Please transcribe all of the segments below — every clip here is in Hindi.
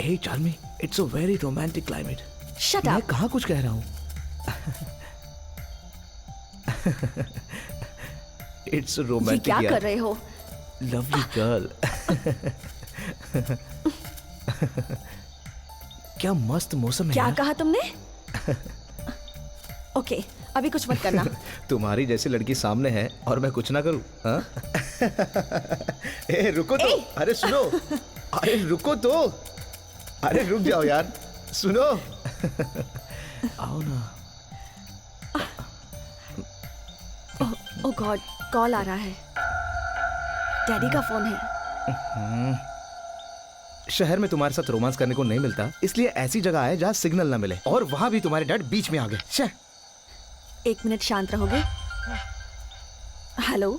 Hey Charmi, it's a very romantic climate. Shut मैं up. कहाँ कुछ कह रहा हूँ? It's a ये romantic क्या यार. कर रहे हो? Lovely girl. क्या मस्त मौसम है क्या यार. कहा तुमने? ओके, अभी कुछ मत करना. तुम्हारी जैसी लड़की सामने है और मैं कुछ ना करूं, हाँ? ए रुको तो. ए! अरे सुनो. अरे रुको तो. अरे रुक जाओ यार. सुनो. आओ ना. ओह गॉड, कॉल आ रहा है. डैडी का फोन है. शहर में तुम्हारे साथ रोमांस करने को नहीं मिलता, इसलिए ऐसी जगह आए जहाँ सिग्नल ना मिले. और वहाँ भी तुम्हारे डैड बीच में आ गए. छे. 1 मिनट शांत रहोगे? हेलो.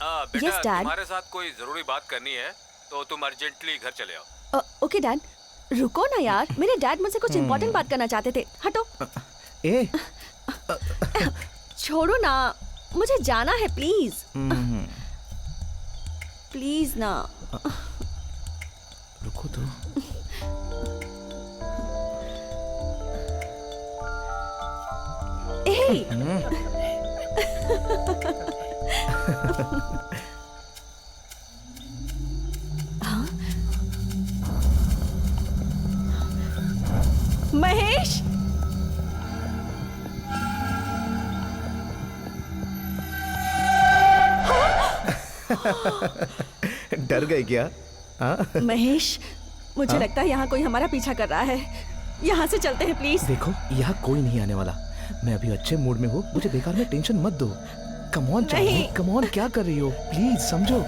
बेटा Yes, Dad. तुम्हारे साथ कोई जरूरी बात करनी है तो तुम अर्जेंटली घर चले आओ. ओके डैड, रुको ना यार. मेरे डैड मुझसे कुछ इंपॉर्टेंट बात करना चाहते थे. हटो. ए. छोड़ो ना, मुझे जाना है. प्लीज प्लीज ना. रुको तो. ए, महेश. डर गए क्या? हाँ? महेश, मुझे लगता है यहाँ कोई हमारा पीछा कर रहा है. यहाँ से चलते हैं प्लीज. देखो, यहाँ कोई नहीं आने वाला. मैं अभी अच्छे मूड में हूँ, मुझे बेकार में टेंशन मत दो. कम ऑन चार्मी, नहीं. Come on. क्या कर रही हो? प्लीज समझो.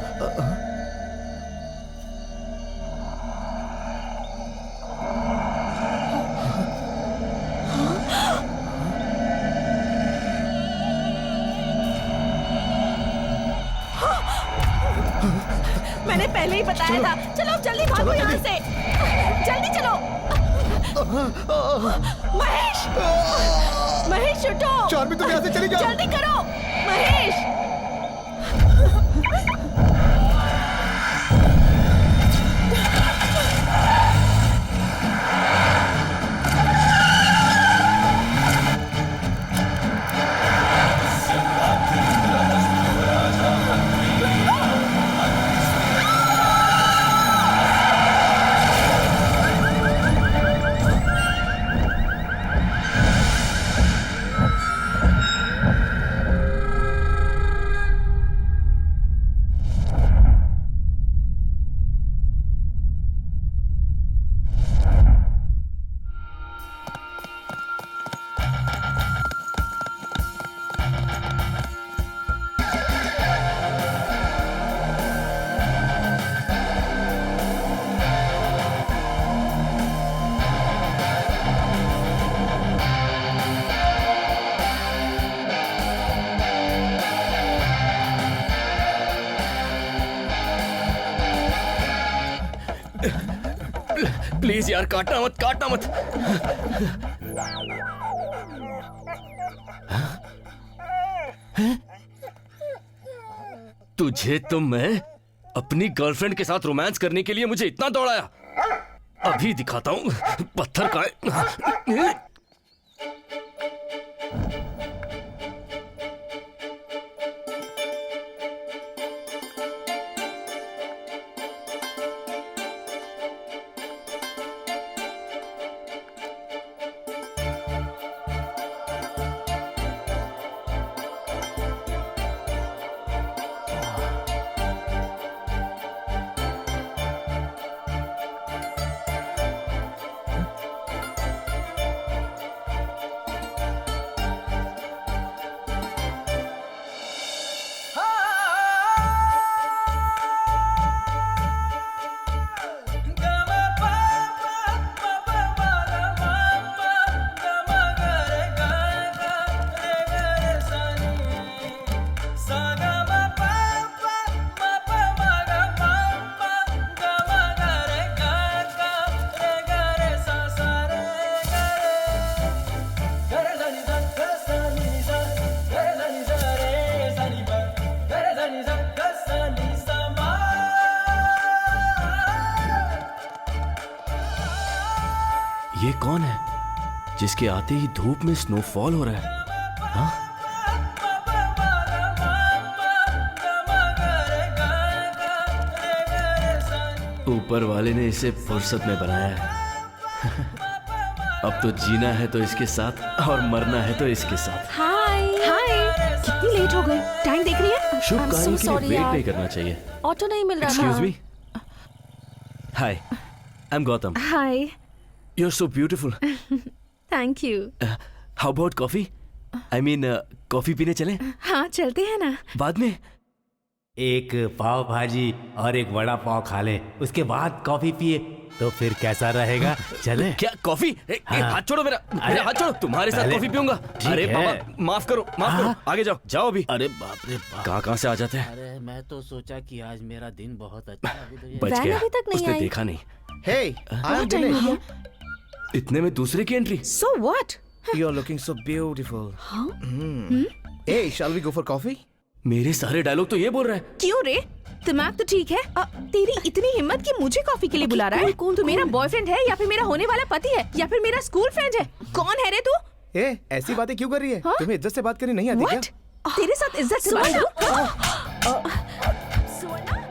मैंने पहले ही बताया था. चलो अब जल्दी भागो यहाँ से. जल्दी चलो. महेश, महेश उठो. चार्मी, तुम यहाँ से चली जाओ. जल्दी करो महेश. प्लीज यार, काटना मत, काटना मत. तुझे तो मैं अपनी गर्लफ्रेंड के साथ रोमांस करने के लिए मुझे इतना दौड़ाया. अभी दिखाता हूँ पत्थर का है. ये कौन है जिसके आते ही धूप में स्नोफॉल हो रहा है? हाँ? ऊपर वाले ने इसे फुर्सत में बनाया है। अब तो जीना है तो इसके साथ और मरना है तो इसके साथ। हाय हाय, कितनी लेट हो गई? टाइम देख रही है? शुभ I'm so कार्यों के sorry लिए वेट यार। नहीं करना चाहिए। ऑटो नहीं मिल रहा एक्सक्यूज था। Me. Hi, I am Gautam. Hi, you are so beautiful. Thank you. How about coffee? I mean coffee पीने चलें? हाँ, चलते हैं ना। बाद में। एक पाव भाजी और एक वड़ा पाव खा ले, उसके बाद कॉफी पिए तो फिर कैसा रहेगा? चले? क्या कॉफी? हाथ छोड़ो मेरा। मेरा हाथ छोड़ो। तुम्हारे साथ अरे, कॉफी पीऊंगा। ठीक अरे है। बाबा, माफ करो, माफ करो। आगे जाओ, जाओ अभी। अरे बाप रे बाप। कहाँ से आ जाते हैं? अरे मैं तो सोचा कि आज मेरा दिन बहुत अच्छा बच वैन गया। अभी तक नहीं उसने आई। देखा नहीं। Hey, I am बहुत टाइम हो Dinesh. गया। इतने में दूसरे की entry. So what? You're looking so beautiful. Hey, shall we go for coffee? मेरे सारे डायलॉग तो ये बोल रहा है। क्यों रे? दिमाग तो ठीक है। तेरी इतनी हिम्मत कि मुझे कॉफी के लिए बुला रहा है? तू मेरा बॉयफ्रेंड है या फिर मेरा होने वाला पति है या फिर मेरा स्कूल फ्रेंड है? कौन है रे तू? ए, ऐसी बातें क्यों कर रही है? हाँ? तुम्हें इज्जत से बात करनी नहीं आती What? क्या? तेरे साथ इज्जत से बात करूं?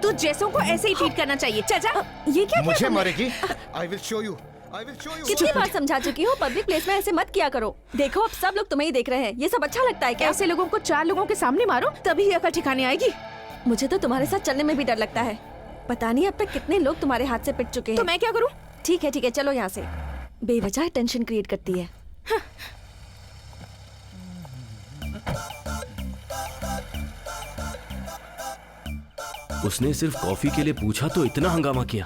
तू जैसों को ऐसे ही ट्रीट करना चाहिए। चाचा, ये क्या मुझे किया तुमने? मारेगी? I will show you. I will show you. कितनी बार समझा चुकी हूँ, पब्लिक प्लेस में ऐसे मत किया करो। देखो अब सब लोग तुम्हें ही देख रहे हैं। ये सब अच्छा लगता है क्या? ऐसे लोगों को 4 लोगों के सामने मारो तभी अकल ठिकाने आएगी। मुझे तो तुम्हारे साथ चलने में भी डर लगता है। पता नहीं अब तक कितने लोग तुम्हारे हाथ से पिट चुके हैं। तो मैं क्या करूं? ठीक है, चलो यहाँ से। बेवजह टेंशन क्रिएट करती है। उसने सिर्फ कॉफी के लिए पूछा तो इतना हंगामा किया।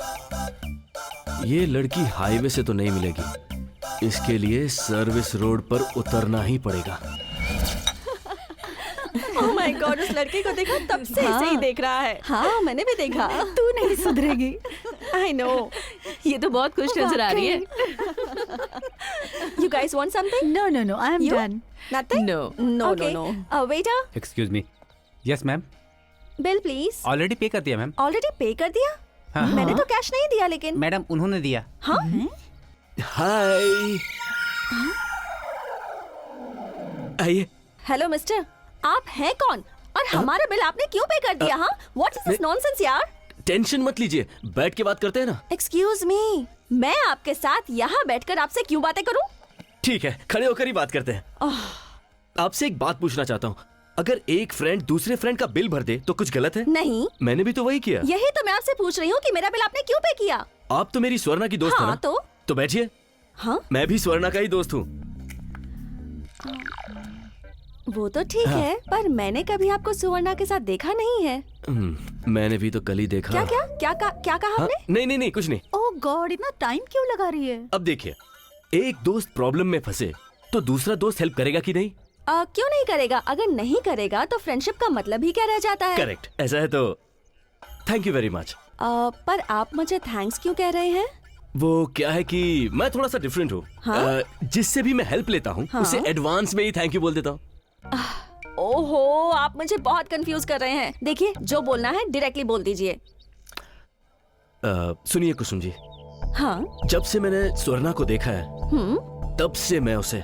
ये लड़की हाईवे से तो नहीं मिलेगी। इसके लिए सर्विस रोड पर उतरना ही पड़ेगा। ओह माय गॉड, उस लड़के को देखा, तब से ऐसे ही देख रहा है। हाँ, मैंने भी देखा। तू नहीं सुधरेगी। I know. ये तो बहुत खुश नजर आ रही है। You guys want something? No, no, no, I am You? done. Nothing? No. Okay. Waiter, excuse me. Yes ma'am, bill please. Already पे कर दिया मैम। ऑलरेडी पे कर दिया? हाँ। मैंने तो कैश नहीं दिया लेकिन। मैडम उन्होंने दिया। हाँ? हाय। आइए। हेलो मिस्टर, आप हैं कौन? और हमारा बिल आपने क्यों पे कर दिया? हाँ? What is this nonsense यार? टेंशन मत लीजिए, बैठ के बात करते हैं ना। Excuse me, मैं आपके साथ यहाँ बैठकर आपसे क्यों बातें करूँ? ठीक है, खड़े होकर ही बात करते हैं। आपसे एक बात पूछना चाहता हूँ। अगर एक फ्रेंड दूसरे फ्रेंड का बिल भर दे तो कुछ गलत है? नहीं, मैंने भी तो वही किया। यही तो मैं आपसे पूछ रही हूँ कि मेरा बिल आपने क्यों पे किया? आप तो मेरी स्वर्णा की दोस्त है हाँ ना? तो बैठिए। हाँ, मैं भी स्वर्णा का ही दोस्त हूँ। वो तो ठीक है, पर मैंने कभी आपको सुवर्णा के साथ देखा नहीं है। मैंने भी तो कल ही देखा। क्या कहा हाँ? आपने? नहीं कुछ नहीं। ओह गॉड, इतना टाइम क्यों लगा रही है? अब देखिए, एक दोस्त प्रॉब्लम में फंसे तो दूसरा दोस्त हेल्प करेगा कि नहीं? क्यों नहीं करेगा? अगर नहीं करेगा तो फ्रेंडशिप का मतलब ही क्या रह जाता है? करेक्ट। ऐसा है तो थैंक यू वेरी मच। पर आप मुझे थैंक्स क्यों कह रहे हैं? वो क्या है कि मैं थोड़ा सा डिफरेंट हूँ। हाँ? जिससे भी मैं हेल्प लेता हूँ हाँ? उसे एडवांस में ही थैंक यू बोल देता हूँ। ओहो, आप मुझे बहुत कंफ्यूज कर रहे हैं। देखिए, जो बोलना है डायरेक्टली बोल दीजिए। सुनिए कुसुम जी, हाँ? जब से मैंने स्वर्णा को देखा है तब से मैं उसे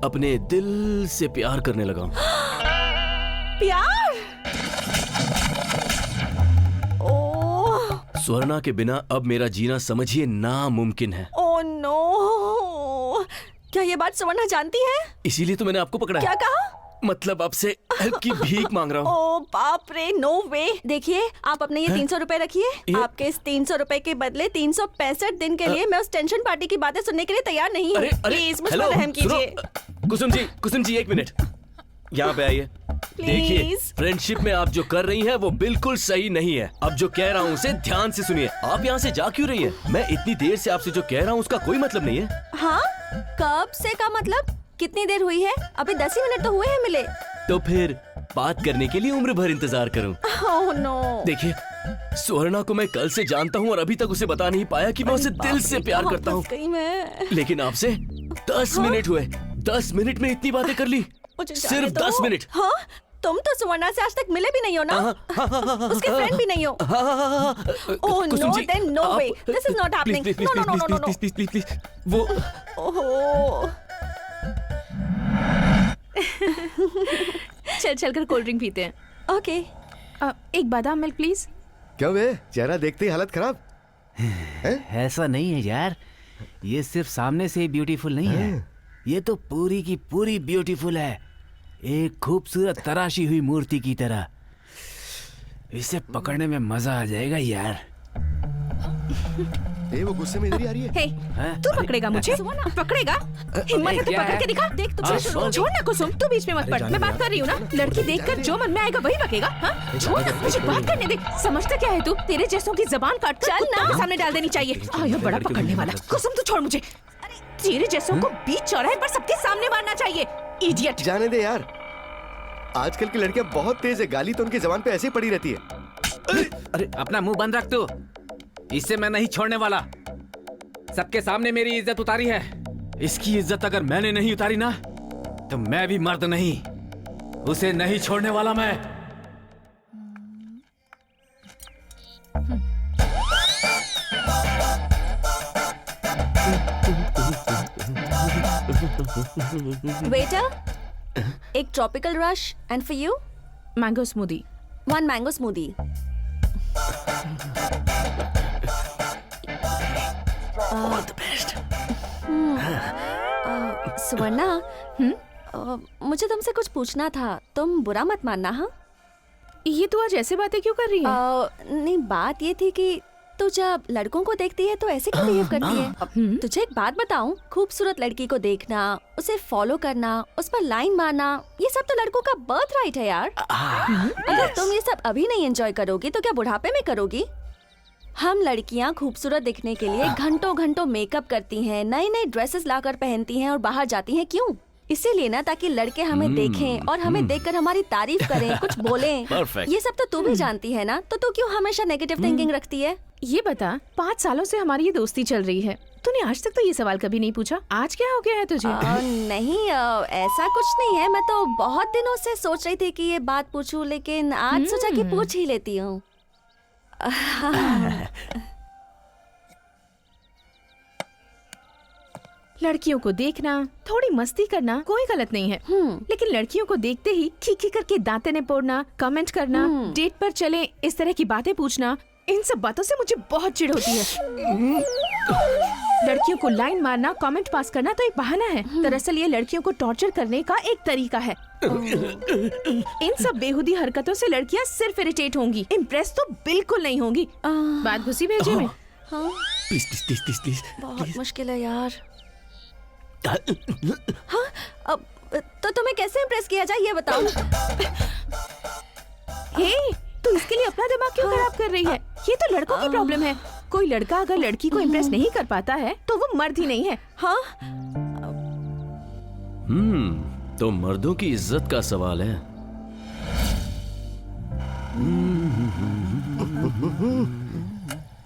अपने दिल से प्यार करने लगा हूँ। प्यार? ओह, स्वर्णा के बिना अब मेरा जीना समझिए नामुमकिन है। Oh no! क्या ये बात सुवर्णा जानती है? इसीलिए तो मैंने आपको पकड़ा क्या है। कहा? मतलब आपसे हेल्प की भीख मांग रहा हूँ। ओ बाप रे, नो वे। देखिए, आप अपने ये 300 रुपए रखिए। ये- आपके इस 300 रुपए के बदले 365 दिन के लिए मैं उस टेंशन पार्टी की बातें सुनने के लिए तैयार नहीं हूँ। अरे प्लीज मुझ हेलो, पर रहम सुनो। कीजिए। कुसुम जी एक मिनट यहाँ पे आइए। देखिए, प्लीज। फ्रेंडशिप में आप जो कर रही हैं वो बिल्कुल सही नहीं है। अब जो कह रहा हूँ उसे ध्यान से सुनिए। आप यहाँ से जा क्यों रही हैं? मैं इतनी देर से आपसे जो कह रहा हूँ उसका कोई मतलब नहीं है। हाँ? कब से का मतलब? कितनी देर हुई है? अभी 10 ही मिनट तो हुए हैं मिले। तो फिर बात करने के लिए उम्र भर इंतजार करूं? Oh no! देखिए, स्वर्णा को मैं कल से जानता हूँ और अभी तक उसे बता नहीं पाया कि मैं उसे दिल से प्यार करता हूँ। मैं लेकिन आपसे 10 मिनट हुए। 10 मिनट में इतनी बातें कर ली। मुझे जाने सिर्फ दो। 10 मिनट। हाँ? तुम तो सुवर्णा से आज तक मिले भी नहीं हो ना? उसके फ्रेंड भी नहीं हो? Oh no, then no way, this is not happening. No no no no no. Please वो ओह, चल कर कोल्ड ड्रिंक पीते हैं। ओके। एक बादाम मिल्क प्लीज। क्यों बे, चेहरा देखते ही हालत खराब। ऐसा नहीं है यार, ये सिर्फ सामने से ही ब्यूटीफुल नहीं है, ये तो पूरी की पूरी ब्यूटीफुल है, एक खूबसूरत तराशी हुई मूर्ति की तरह। इसे पकड़ने में मजा आ जाएगा यार। वो गुस्से में इधर ही आ रही है। हे, तू पकड़ेगा मुझे? पकड़ेगा? हिम्मत है तो क्या पकड़ है? के दिखा। देख तुझे छोड़ ना कुसुम, तू बीच में मत पड़। मैं बात कर रही हूँ ना। लड़की देखकर जो मन में आएगा वही बकेगा। हाँ छोड़ ना, मुझे बात करने दे। समझता क्या है तू? तेरे जैसों की जबान काट चल ना सामने डाल देनी चाहिए। आया बड़ा पकड़ने वाला। कुसुम तू छोड़ मुझे। तेरे जैसों को बीच चौराहे पर सबके सामने मारना चाहिए, इडियट। जाने दे यार, आजकल की लड़कियां बहुत तेज है, गाली तो उनकी जबान पे ऐसे ही पड़ी रहती है। अरे अपना मुंह बंद रख तू, इससे मैं नहीं छोड़ने वाला। सबके सामने मेरी इज्जत उतारी है, इसकी इज्जत अगर मैंने नहीं उतारी ना तो मैं भी मर्द नहीं, उसे नहीं छोड़ने वाला मैं। वेटर, एक tropical rush and for you mango smoothie. 1 mango smoothie. Suvarna, मुझे तुमसे कुछ पूछना था, तुम बुरा मत मानना। हाँ ये तू आज ऐसे बातें क्यों कर रही है? नहीं, बात ये थी कि तू जब लड़कों को देखती है तो ऐसे क्यों बिहेव करती है? तुझे एक बात बताऊं, खूबसूरत लड़की को देखना, उसे फॉलो करना, उस पर लाइन मारना, ये सब तो लड़कों का बर्थ राइट है यार। अगर तुम ये सब अभी नहीं एंजॉय करोगी तो क्या बुढ़ापे में करोगी? हम लड़कियां खूबसूरत दिखने के लिए घंटों घंटों मेकअप करती हैं, नए नए ड्रेसेस लाकर पहनती हैं और बाहर जाती हैं। क्यों? इसीलिए ना, ताकि लड़के हमें देखें और हमें देखकर हमारी तारीफ करें, कुछ बोलें। Perfect. ये सब तो तू भी जानती है ना, तो तू क्यों हमेशा नेगेटिव थिंकिंग रखती है? ये बता, 5 सालों से हमारी ये दोस्ती चल रही है, तूने आज तक तो ये सवाल कभी नहीं पूछा। आज क्या हो गया है तुझे? नहीं, ऐसा कुछ नहीं है। मैं तो बहुत दिनों से सोच रही थी कि ये बात पूछूं, लेकिन आज सोचा कि पूछ ही लेती हूँ। लड़कियों को देखना, थोड़ी मस्ती करना कोई गलत नहीं है, लेकिन लड़कियों को देखते ही खी करके दांते निपोड़ना, कमेंट करना, डेट पर चले इस तरह की बातें पूछना, इन सब बातों से मुझे बहुत चिढ़ होती है। लड़कियों को लाइन मारना, कमेंट पास करना तो एक बहाना है। दरअसल ये लड़कियों को टॉर्चर करने का एक तरीका है। इन सब बेहुदी हरकतों से लड़कियां सिर्फ इरिटेट होंगी, इम्प्रेस तो बिल्कुल नहीं होंगी। बात घुसी भेजे में। हाँ, please please please please please. बहुत मुश्किल है यार। हाँ, अब तो तुम्हें कैसे इम्प्रेस किया जाए ये बताओ। हे, तू इसके लिए अपना दिमाग क्यों खराब कर रही है? ये तो लड़कों की प्रॉब्लम है। कोई लड़का अगर लड़की को इम्प्रेस नहीं कर पाता है तो वो मर्द ही नहीं है। हाँ, तो मर्दों की इज्जत का सवाल है।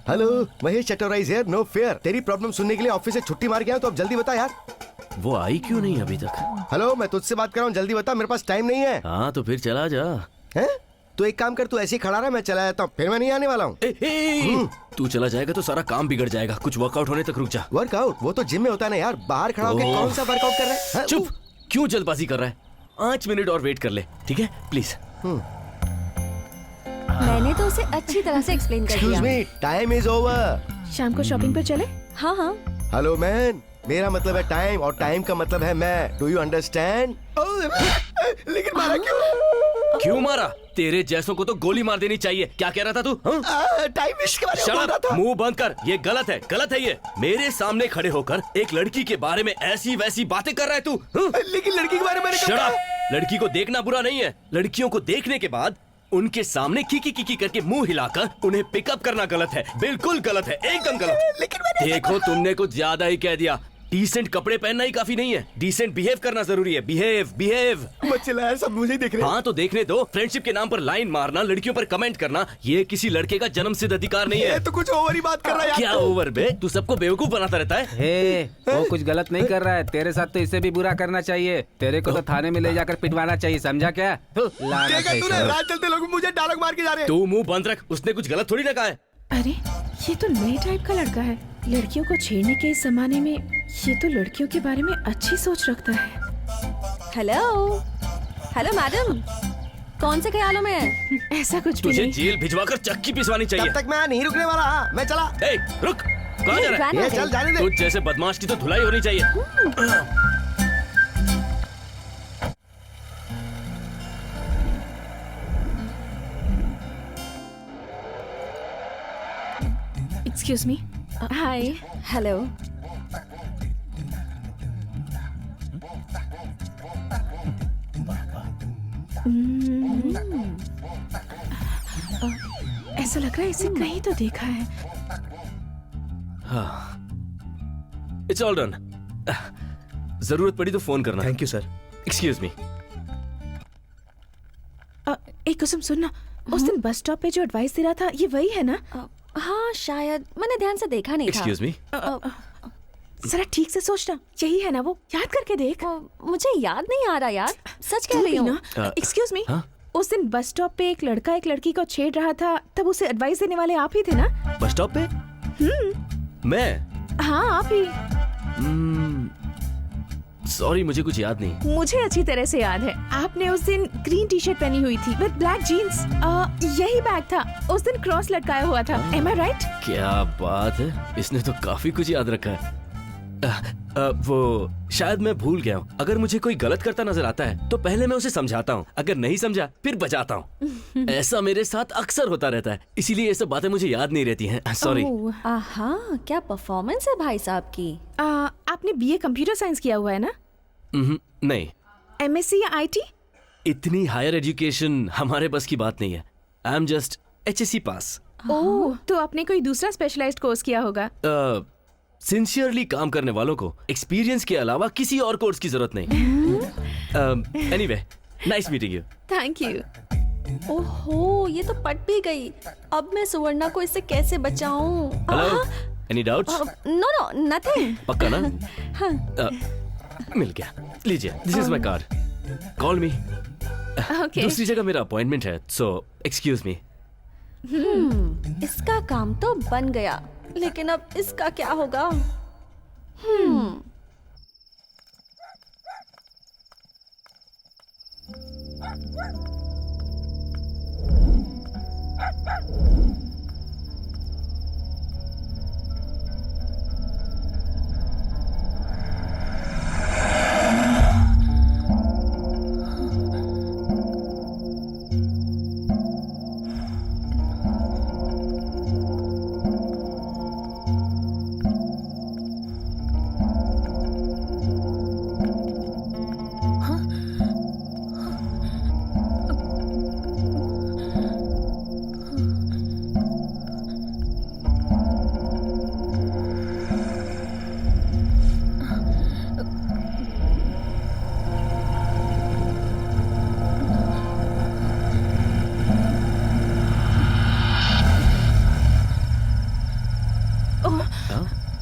हेलो, महेश चटोराइज हियर, नो फेयर। तेरी प्रॉब्लम सुनने के लिए ऑफिस से छुट्टी मार के आया, तो अब जल्दी बता यार। वो आई क्यों नहीं अभी तक? हेलो, मैं तुझसे बात कर रहा हूँ, जल्दी बता, मेरे पास टाइम नहीं है। हाँ तो फिर चला जा। हैं? तो एक काम कर, तू ऐसे ही खड़ा रहा, मैं चला जाता हूँ, फिर मैं नहीं आने वाला हूँ। तू चला जाएगा तो सारा काम बिगड़ जाएगा। कुछ वर्कआउट होने तक रुक जा। वर्कआउट? वो तो जिम में होता है ना यार, बाहर खड़ा होकर कौन सा वर्कआउट कर रहा है? हाँ, चुप, क्यों जल्दबाजी कर रहा है? 5 मिनट और वेट कर ले, ठीक है प्लीज। मैंने तो उसे अच्छी तरह से एक्सप्लेन कर एक्सक्यूज दिया। मी, टाइम इज ओवर। शाम को शॉपिंग पर चले? हाँ हाँ, हेलो मैन, मेरा मतलब है टाइम और टाइम का मतलब है मैं। Do you understand? लेकिन मारा क्यों? क्यों मारा? तेरे जैसों को तो गोली मार देनी चाहिए। क्या कह रहा था तू? टाइम वेस्ट के बारे में बोल रहा था। मुंह बंद कर, ये गलत है, गलत है। ये मेरे सामने खड़े होकर एक लड़की के बारे में ऐसी वैसी बातें कर रहा है तू। लेकिन लड़की के बारे में मैंने कब Shut कहा? up! लड़की को देखना बुरा नहीं है, लड़कियों को देखने के बाद उनके सामने की करके मुंह हिलाकर उन्हें पिकअप करना गलत है, बिल्कुल गलत है, एकदम गलत। लेकिन मैंने देखो तुमने कुछ ज्यादा ही कह दिया। डिसेंट कपड़े पहनना ही काफी नहीं है, डिसेंट बिहेव करना जरूरी है। Behave behave. बच्चे लाया सब मुझे ही देख रहे हैं। हाँ तो देखने दो। फ्रेंडशिप के नाम पर लाइन मारना, लड़कियों पर कमेंट करना, ये किसी लड़के का जन्मसिद्ध अधिकार नहीं है। ये तो कुछ ओवर ही बात कर रहा है यार। क्या ओवर बे? तू सबको बेवकूफ बनाता रहता है। हे, वो कुछ गलत नहीं कर रहा है। तेरे साथ तो इससे भी बुरा करना चाहिए। तेरे को तो थाने में ले जाकर पिटवाना चाहिए, समझा क्या? लानत देखा है तूने, सब। रात चलते लोग मुझे डायलॉग मार के जा रहे हैं। तू मुंह बंद रख, उसने कुछ गलत थोड़ी ना कहा है। अरे ये तो नए टाइप का लड़का है। लड़कियों को छेड़ने के इस जमाने में ये तो लड़कियों के बारे में अच्छी सोच रखता है। हेलो हेलो मैडम, कौन से ख्यालों में है? ऐसा कुछ भी तुझे नहीं। जेल भिजवाकर चक्की पिसवानी चाहिए। तब तक मैं नहीं रुकने वाला। हाँ, मैं चला। ए, रुक, कहाँ जा रहा है? वैन आ ये गई। चल जाने दे। तुझ जैसे बदमाश की तो धुलाई होनी चाहिए। Excuse me. हाय। हेलो। ऐसा लग रहा है इसे कहीं तो देखा है। It's all done. जरूरत पड़ी तो फोन करना। Thank you sir. Excuse me. एक कसम सुनना, उस दिन बस स्टॉप पे जो एडवाइस दे रहा था ये वही है ना? हाँ शायद, मैंने ध्यान से देखा नहीं था। Excuse me. जरा ठीक से सोचना, यही है ना वो? याद करके देख। मुझे याद नहीं आ रहा यार, सच कह रही हूँ। एक्सक्यूज मी, हाँ? उस दिन बस स्टॉप पे एक लड़का एक लड़की को छेड़ रहा था, तब उसे एडवाइस देने वाले आप ही थे ना? बस स्टॉप पे? मैं? हाँ आप ही। सॉरी, मुझे कुछ याद नहीं। मुझे अच्छी तरह से याद है। आपने उस दिन ग्रीन टी शर्ट पहनी हुई थी विद ब्लैक जीन्स। यही बैग था, उस दिन क्रॉस लटकाया हुआ था। एम आई राइट? क्या बात है, इसने तो काफी कुछ याद रखा है। वो शायद मैं भूल गया हूँ। अगर मुझे कोई गलत करता नजर आता है तो पहले मैं उसे समझाता हूँ, अगर नहीं समझा फिर बजाता हूँ। ऐसा मेरे साथ अक्सर होता रहता है, इसीलिए ये सब बातें मुझे याद नहीं रहती हैं। सॉरी। आहा, क्या परफॉर्मेंस है भाई साहब की। आपने बीए कंप्यूटर साइंस किया हुआ है ना? नहीं, एमएससी या आईटी? इतनी हायर एजुकेशन हमारे बस की बात नहीं है। आई एम जस्ट HSC पास। ओह, तो आपने कोई दूसरा स्पेशलाइज्ड कोर्स किया होगा? सिंसियरली काम करने वालों को एक्सपीरियंस के अलावा किसी और कोर्स की जरूरत नहीं। Anyway, nice meeting you. Thank you. ओहो, ये तो पट भी गई। अब मैं सुवर्णा को इससे कैसे बचाऊं? Hello, any doubts? No no, nothing. पक्का ना? मिल गया, लीजिए, this is my card, call me. Okay. दूसरी जगह मेरा अपॉइंटमेंट है, सो एक्सक्यूज मी। इसका काम तो बन गया, लेकिन अब इसका क्या होगा?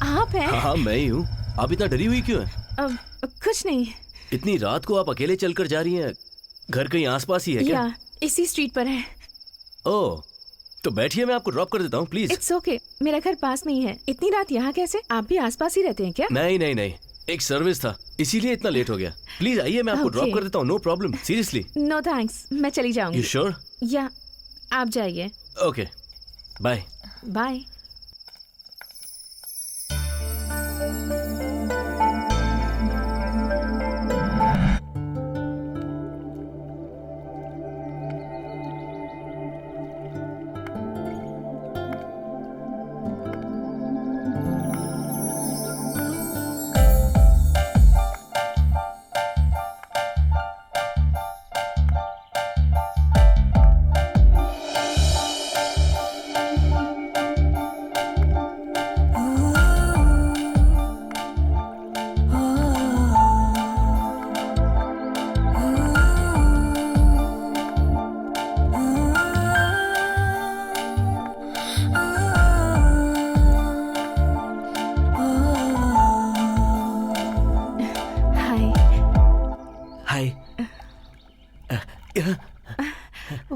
आप हैं? हाँ, मैं ही हूँ। आप इतना डरी हुई क्यों है? कुछ नहीं। इतनी रात को आप अकेले चलकर जा रही हैं? घर कहीं आसपास ही है क्या? या इसी स्ट्रीट पर है। ओह, तो बैठिए, मैं आपको ड्रॉप कर देता हूँ, प्लीज। इट्स ओके, मेरा घर पास में ही है। इतनी रात यहाँ कैसे? आप भी आसपास ही रहते हैं क्या? नहीं नहीं नहीं, एक सर्विस था, इसीलिए इतना लेट हो गया। प्लीज आइए, मैं आपको ड्रॉप Okay. कर देता हूँ, no problem, seriously. No thanks, मैं चली यू जाऊंगी। श्योर? या आप जाइए। Okay, bye. Bye.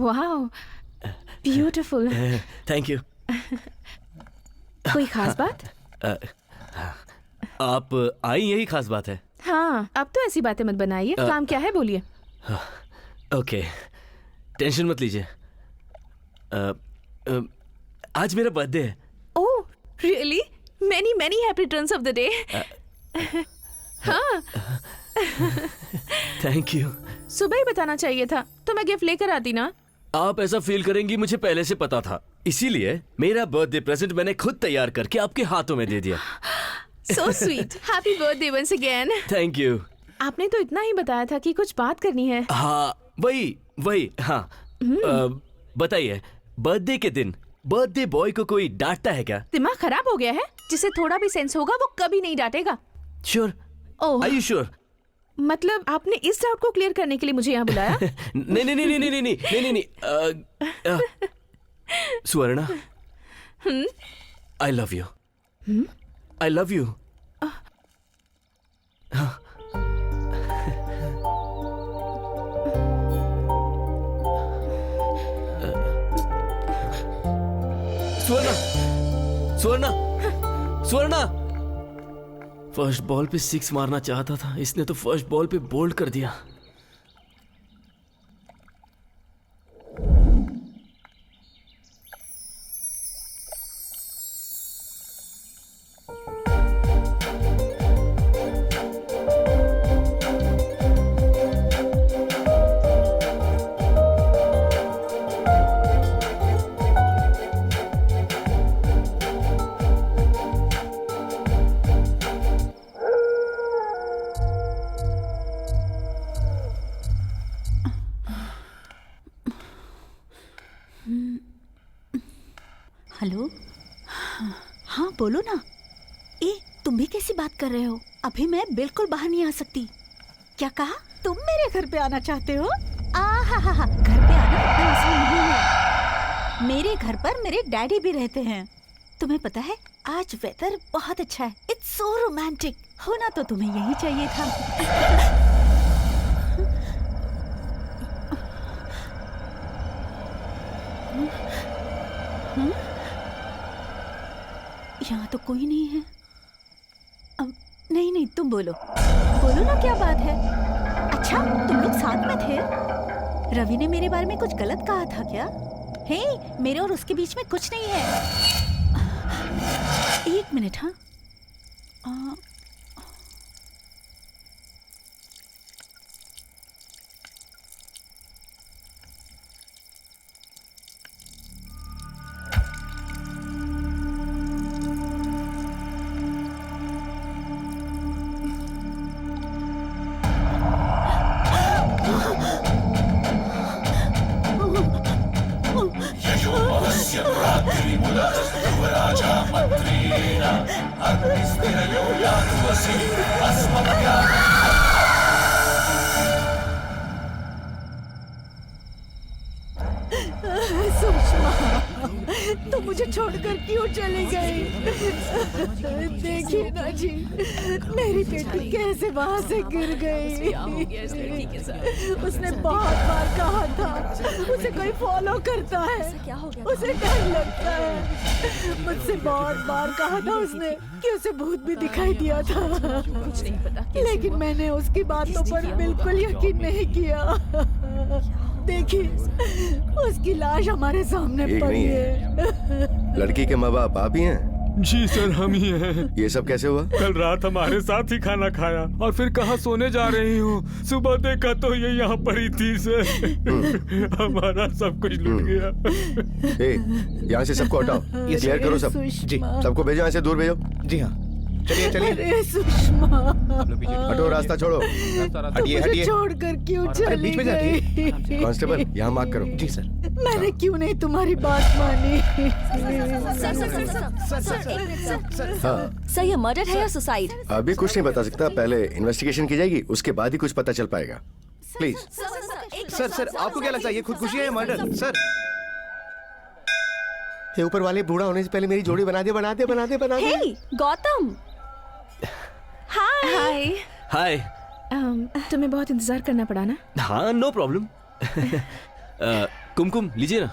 Wow, beautiful. Thank you. कोई खास बात? आप आई, यही खास बात है। हाँ, अब तो ऐसी बातें मत बनाइए। काम क्या है बोलिए। ओके, टेंशन मत लीजिए। आज मेरा बर्थडे है। Oh really? Many many happy returns of the day. हाँ, थैंक यू। सुबह ही बताना चाहिए था तो मैं गिफ्ट लेकर आती ना। आप ऐसा फील करेंगी मुझे पहले से पता था, इसीलिए मेरा बर्थडे प्रेजेंट मैंने खुद तैयार करके आपके हाथों में दे दिया। So sweet. Happy birthday once again. Thank you. आपने तो इतना ही बताया था कि कुछ बात करनी है। हाँ, वही हाँ। बताइए, बर्थडे के दिन बर्थडे बॉय को कोई डांटता है क्या? दिमाग खराब हो गया है? जिसे थोड़ा भी सेंस होगा वो कभी नहीं डांटेगा। Sure? Oh, are you sure? मतलब आपने इस डाउट को क्लियर करने के लिए मुझे यहाँ बुलाया? नहीं। Swarna, I love you. I love you. Swarna, Swarna, Swarna. First ball पे 6 मारना चाहता था, इसने तो फर्स्ट बॉल पे बोल्ड कर दिया। हेलो, हाँ बोलो ना। ए, तुम भी कैसी बात कर रहे हो? अभी मैं बिल्कुल बाहर नहीं आ सकती। क्या कहा? तुम मेरे घर पे आना चाहते हो? हा, घर पे आना इतना आसान नहीं है। मेरे घर पर मेरे डैडी भी रहते हैं। तुम्हें पता है आज वेदर बहुत अच्छा है। It's so romantic. होना तो तुम्हें यही चाहिए था। यहाँ तो कोई नहीं है। नहीं, तुम बोलो ना, क्या बात है? अच्छा, तुम लोग साथ में थे? रवि ने मेरे बारे में कुछ गलत कहा था क्या? हे, मेरे और उसके बीच में कुछ नहीं है। 1 मिनट। हाँ, तो मुझे छोड़कर क्यों चली गई? देखिए ना जी, मेरी बेटी कैसे वहाँ से गिर गई। उसने बहुत बार कहा था उसे कोई फॉलो करता है, उसे डर लगता है। मुझसे बहुत बार कहा था उसने कि उसे भूत भी दिखाई दिया था, कुछ नहीं पता, लेकिन मैंने उसकी बातों पर बिल्कुल यकीन नहीं किया। देखिए, उसकी लाश हमारे सामने पड़ी है। लड़की के माँ बाप आप ही हैं? जी सर, हम ही हैं। ये सब कैसे हुआ? कल रात हमारे साथ ही खाना खाया और फिर कहाँ सोने जा रही हूँ। सुबह देखा तो ये यहाँ पड़ी थी सर। हमारा सब कुछ लूट गया। यहाँ से सबको हटाओ, क्लियर करो सब। जी, सबको भेजो, यहाँ से दूर भेजो। जी हाँ, चलिए। अरे सुषमा, हटो, रास्ता छोड़ो। हटिए। छोड़कर क्यों चली बीच में गई? कांस्टेबल, यहाँ मार्क करो। जी सर। मैंने क्यों नहीं तुम्हारी बात मानी? सर, ये मर्डर है या सुसाइड? अभी कुछ नहीं बता सकता, पहले इन्वेस्टिगेशन की जाएगी, उसके बाद ही कुछ पता चल पाएगा। प्लीज। सर, आपको क्या लगता है ये खुदकुशी है या मर्डर? सर, ये ऊपर वाले बूढ़ा होने से पहले मेरी जोड़ी बना दे। हे, गौतम। हाय। हाय। तुम्हें बहुत इंतजार करना पड़ा ना? हाँ, नो प्रॉब्लम। कुमकुम लीजिए ना,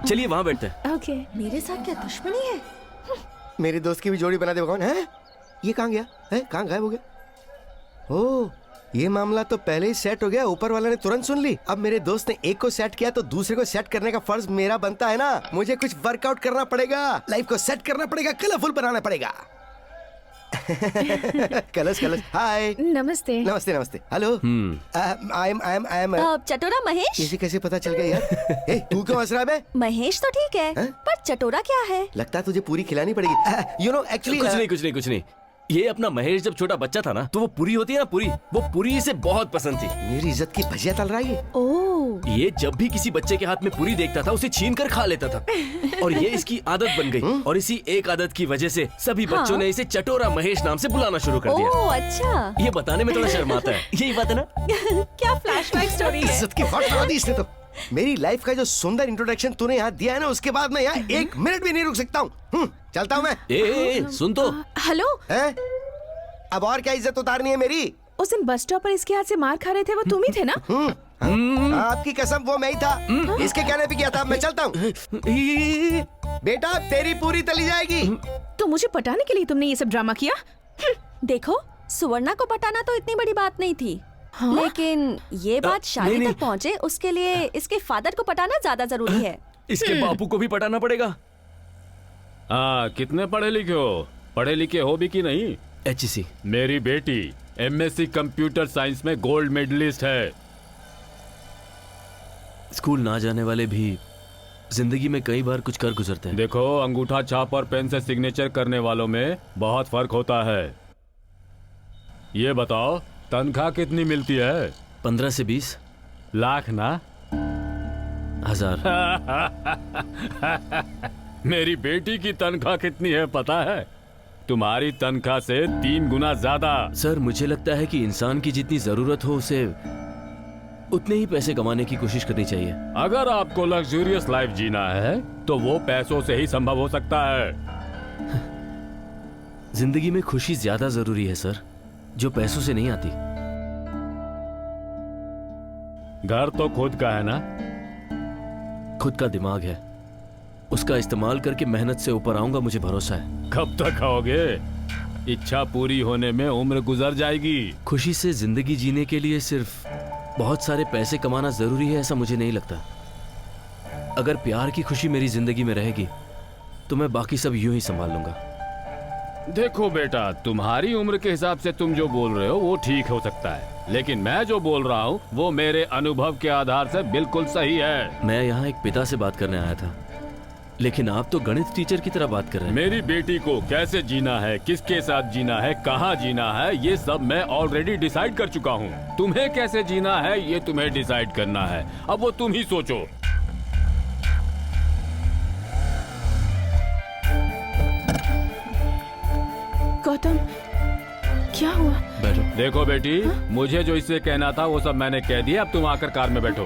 चलिए वहां बैठते हैं। ओके। मेरे साथ क्या दुश्मनी है? मेरे दोस्त की भी जोड़ी बना दे भगवान। है ये कहाँ गया? है कहाँ गायब हो गया? ओह, ये मामला तो पहले ही सेट हो गया। ऊपर वाला ने तुरंत सुन ली। अब मेरे दोस्त ने एक को सेट किया तो दूसरे को सेट करने का फर्ज मेरा बनता है ना। मुझे कुछ वर्कआउट करना पड़ेगा, लाइफ को सेट करना पड़ेगा, कलरफुल बनाना पड़ेगा। Colours colours. हाय, नमस्ते। नमस्ते नमस्ते। Hello, I am Chatora Mahesh? इसे कैसे पता चल गया यार? ए, तू क्यों हंस रहा है बे? महेश तो ठीक है, पर चटोरा क्या है? लगता है तुझे पूरी खिलानी पड़ेगी। यू नो एक्चुअली कुछ नहीं। ये अपना महेश जब छोटा बच्चा था ना, तो वो पूरी होती है ना, पूरी, वो पूरी इसे बहुत पसंद थी। मेरी इज्जत की भजिया तल रहा है ये। ओह, ये जब भी किसी बच्चे के हाथ में पूरी देखता था, उसे छीन कर खा लेता था और ये इसकी आदत बन गई। और इसी एक आदत की वजह से सभी बच्चों ने इसे चटोरा महेश नाम से बुलाना शुरू कर दिया। ओह अच्छा। ये बताने में थोड़ा शर्माता है, यही बात है ना? क्या फ्लैशबैक स्टोरी है? इज्जत की वाट लगा दी इसने तो। मेरी लाइफ का जो सुंदर इंट्रोडक्शन तूने यहाँ दिया है ना, उसके बाद मैं यहाँ एक मिनट भी नहीं रुक सकता हूँ। चलता हूँ मैं। ए, सुन तो। हेलो। हैं? अब और क्या इज्जत उतारनी है मेरी? उस दिन बस स्टॉप पर इसके हाथ से मार खा रहे थे, वो तुम ही थे ना? आपकी कसम वो मैं ही था। इसके कहने पे किया था। मैं चलता हूँ। बेटा तेरी पूरी तली जाएगी। तो मुझे पटाने के लिए तुमने ये सब ड्रामा किया? देखो, सुवर्णा को पटाना तो इतनी बड़ी बात नहीं थी, लेकिन ये बात शादी नहीं। तक पहुँचे उसके लिए इसके फादर को पटाना ज्यादा जरूरी है। इसके बापू को भी पटाना पड़ेगा। हाँ, कितने पढ़े लिखे हो? पढ़े लिखे हो भी कि नहीं? HEC। मेरी बेटी MSc कंप्यूटर साइंस में गोल्ड मेडलिस्ट है। स्कूल ना जाने वाले भी जिंदगी में कई बार कुछ कर गुजरते हैं। देखो, अंगूठा छाप और पेन से सिग्नेचर करने वालों में बहुत फर्क होता है। ये बताओ, तनख्वाह कितनी मिलती है? 15 से 20 लाख ना? हजार। मेरी बेटी की तनख्वाह कितनी है पता है? तुम्हारी तनख्वाह से 3 गुना ज्यादा। सर, मुझे लगता है कि इंसान की जितनी जरूरत हो उसे उतने ही पैसे कमाने की कोशिश करनी चाहिए। अगर आपको लग्जूरियस लाइफ जीना है तो वो पैसों से ही संभव हो सकता है। जिंदगी में खुशी ज्यादा जरूरी है सर, जो पैसों से नहीं आती। घर तो खुद का है ना? खुद का दिमाग है, उसका इस्तेमाल करके मेहनत से ऊपर आऊंगा, मुझे भरोसा है। कब तक आओगे? इच्छा पूरी होने में उम्र गुजर जाएगी। खुशी से जिंदगी जीने के लिए सिर्फ बहुत सारे पैसे कमाना जरूरी है ऐसा मुझे नहीं लगता। अगर प्यार की खुशी मेरी जिंदगी में रहेगी तो मैं बाकी सब यूं ही संभाल लूंगा। देखो बेटा, तुम्हारी उम्र के हिसाब से तुम जो बोल रहे हो वो ठीक हो सकता है, लेकिन मैं जो बोल रहा हूँ वो मेरे अनुभव के आधार से बिल्कुल सही है। मैं यहाँ एक पिता से बात करने आया था, लेकिन आप तो गणित टीचर की तरह बात कर रहे हैं। मेरी बेटी को कैसे जीना है, किसके साथ जीना है, कहाँ जीना है, ये सब मैं ऑलरेडी डिसाइड कर चुका हूँ। तुम्हें कैसे जीना है ये तुम्हें डिसाइड करना है, अब वो तुम ही सोचो। गौतम, क्या हुआ? बैठो। देखो बेटी, मुझे जो इससे कहना था वो सब मैंने कह दिया। अब तुम आकर कार में बैठो।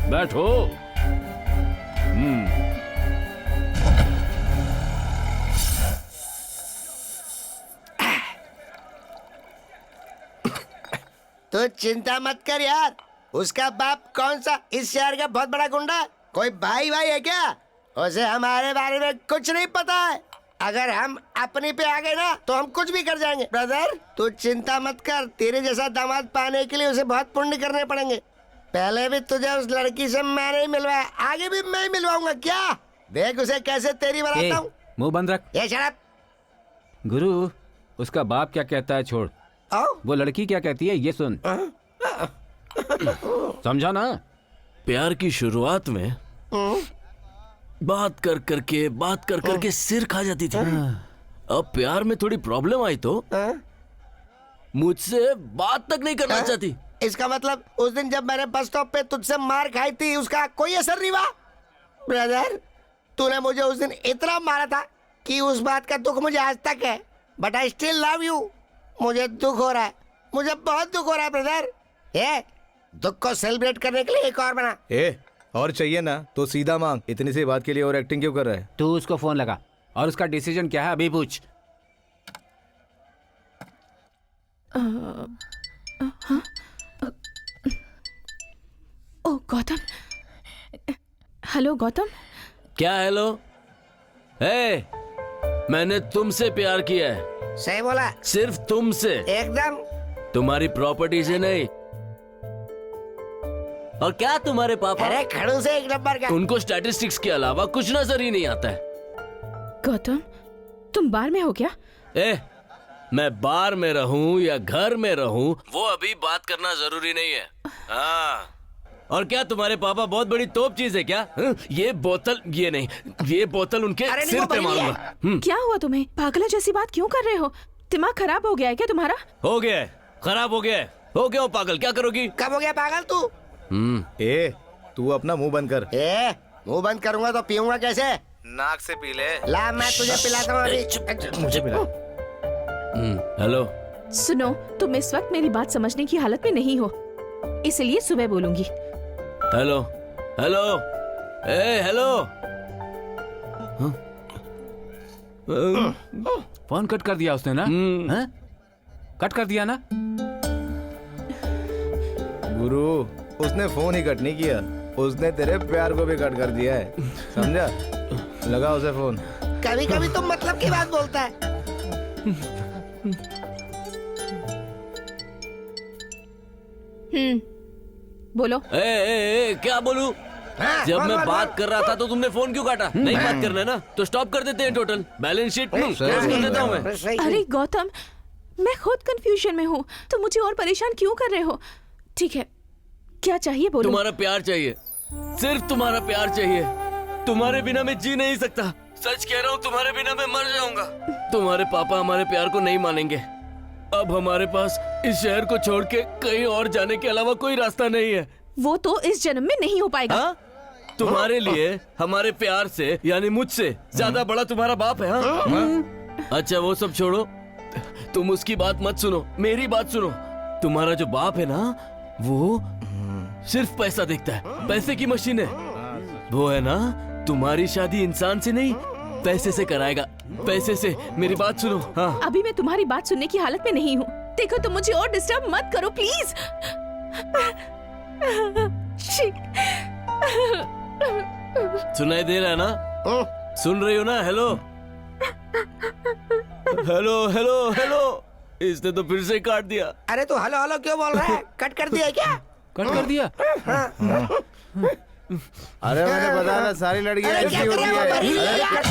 बैठो। तो चिंता मत कर यार, उसका बाप कौन सा इस शहर का बहुत बड़ा गुंडा? कोई भाई है क्या? उसे हमारे बारे में कुछ नहीं पता है। अगर हम अपने पे आ गए ना तो हम कुछ भी कर जाएंगे। ब्रदर तू चिंता मत कर, तेरे जैसा दामाद पाने के लिए उसे बहुत पुण्य करने पड़ेंगे। पहले भी तुझे उस लड़की से मैंने ही मिलवाया, आगे भी मैं ही मिलवाऊंगा। क्या देख उसे कैसे तेरी बनाता हूँ। मुंह बंद रख। ये शराब गुरु, उसका बाप क्या कहता है छोड़, वो लड़की क्या कहती है ये सुन। समझा ना? प्यार की शुरुआत में बात कर करके सिर खा जाती थी। अब प्यार में थोड़ी प्रॉब्लम आई तो मुझसे बात तक नहीं करना चाहती। इसका मतलब उस दिन जब मैंने बस स्टॉप पे तुझसे मार खाई थी उसका कोई असर नहीं हुआ? ब्रदर तूने मुझे उस दिन इतना मारा था कि उस बात का दुख मुझे आज तक है, but I still love you. मुझे दुख हो रहा है, मुझे बहुत दुख हो रहा है ब्रदर। ये दुख को सेलिब्रेट करने के लिए एक और बना। और चाहिए ना तो सीधा मांग, इतनी सी बात के लिए और एक्टिंग क्यों कर रहा है? तू उसको फोन लगा और उसका डिसीजन क्या है अभी पूछ। ओह गौतम, हेलो गौतम। क्या हेलो? मैंने तुमसे प्यार किया है, सही बोला, सिर्फ तुमसे, एकदम। तुम्हारी प्रॉपर्टी से नहीं। और क्या तुम्हारे पापा? अरे खड़ूस है एक नंबर का। उनको स्टैटिस्टिक्स के अलावा कुछ नजर ही नहीं आता है। गौतम, तुम बार में हो क्या? मैं बार में रहूं या घर में रहूं, वो अभी बात करना जरूरी नहीं है। हाँ। और क्या तुम्हारे पापा बहुत बड़ी तोप चीज है क्या? ये बोतल, ये नहीं, ये बोतल उनके अरे नहीं, सिर वो पे बड़ी है। मारूंगा। क्या हुआ तुम्हें? पागला जैसी बात क्यों कर रहे हो? दिमाग खराब हो गया है क्या तुम्हारा? हो गया है, खराब हो गया है, हो गया हो पागल। क्या करोगी? कब हो गया पागल तू? ए, तू अपना मुंह बंद कर। मुंह बंद करूंगा तो पीऊंगा कैसे? नाक से पी ले। ला मैं तुझे पिलाता हूँ अभी। मुझे पिला। हेलो। सुनो, तुम इस वक्त मेरी बात समझने की हालत में नहीं हो, इसलिए सुबह बोलूंगी। Hello hello hello. Phone cut कर दिया उसने ना? हाँ? कट कर दिया ना? गुरु, उसने फोन ही कट नहीं किया, उसने तेरे प्यार को भी कट कर दिया है, समझा? लगा उसे फोन। कभी कभी तो मतलब की बात बोलता है। बोलो। क्या बोलूं? हाँ, जब बोल, मैं बोल, बात बोल। कर रहा था तो तुमने फोन क्यों काटा? नहीं बात करना है ना तो स्टॉप कर देते हैं टोटल बैलेंस शीट। क्लोज कर देता हूं मैं। सही। अरे गौतम, मैं खुद कंफ्यूजन में हूँ, तो मुझे और परेशान क्यों कर रहे हो? ठीक है, क्या चाहिए बोलो। तुम्हारा प्यार चाहिए, सिर्फ तुम्हारा प्यार चाहिए। तुम्हारे बिना मैं जी नहीं सकता, सच कह रहा हूँ, तुम्हारे बिना मैं मर जाऊंगा। तुम्हारे पापा हमारे प्यार को नहीं मानेंगे। अब हमारे पास इस शहर को छोड़ के कहीं और जाने के अलावा कोई रास्ता नहीं है। वो तो इस जन्म में नहीं हो पाएगा। हाँ? तुम्हारे लिए हमारे प्यार से, यानी मुझसे ज्यादा बड़ा तुम्हारा बाप है। हाँ? अच्छा वो सब छोड़ो, तुम उसकी बात मत सुनो, मेरी बात सुनो। तुम्हारा जो बाप है ना, वो सिर्फ पैसा देखता है, पैसे की मशीन है वो, है ना? तुम्हारी शादी इंसान से नहीं, पैसे से कराएगा, पैसे से। मेरी बात सुनो। हाँ। अभी मैं तुम्हारी बात सुनने की हालत में नहीं हूँ। देखो, तुम मुझे और डिस्टर्ब मत करो प्लीज। सुनाई दे रहा है ना? सुन रही हो ना? Hello hello hello hello. इसने तो फिर से काट दिया। अरे तू हेलो हेलो क्यों बोल रहा है? कट कर दिया क्या? कट कर दिया? अरे मैंने बताया था, सारी लड़कियां अरे ऐसी क्या कर होती रहा है वो? मरी है। है यार।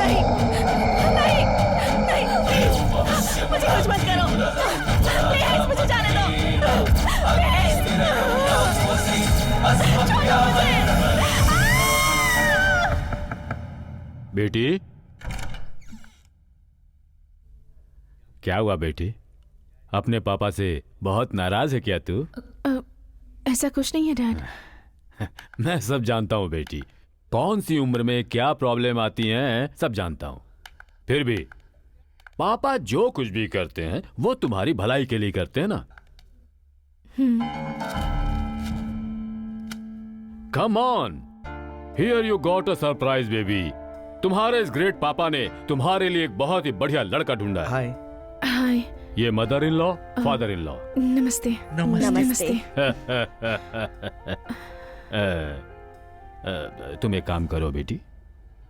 नहीं नहीं नहीं, प्लीज मुझे कुछ मत करो, प्लीज मुझे जाने दो, प्लीज छोड़ो मुझे। बेटी, क्या हुआ बेटी? अपने पापा से बहुत नाराज है क्या तू? ऐसा कुछ नहीं है डैड। मैं सब जानता हूँ बेटी, कौन सी उम्र में क्या प्रॉब्लम आती हैं सब जानता हूँ। फिर भी पापा जो कुछ भी करते हैं वो तुम्हारी भलाई के लिए करते हैं ना। Come on, here you got a surprise baby. तुम्हारे इस ग्रेट पापा ने तुम्हारे लिए एक बहुत ही बढ़िया लड़का ढूंढा है। हाय। हाय। ये mother in law, father in law. नमस्ते। नमस्ते। तुम एक काम करो बेटी,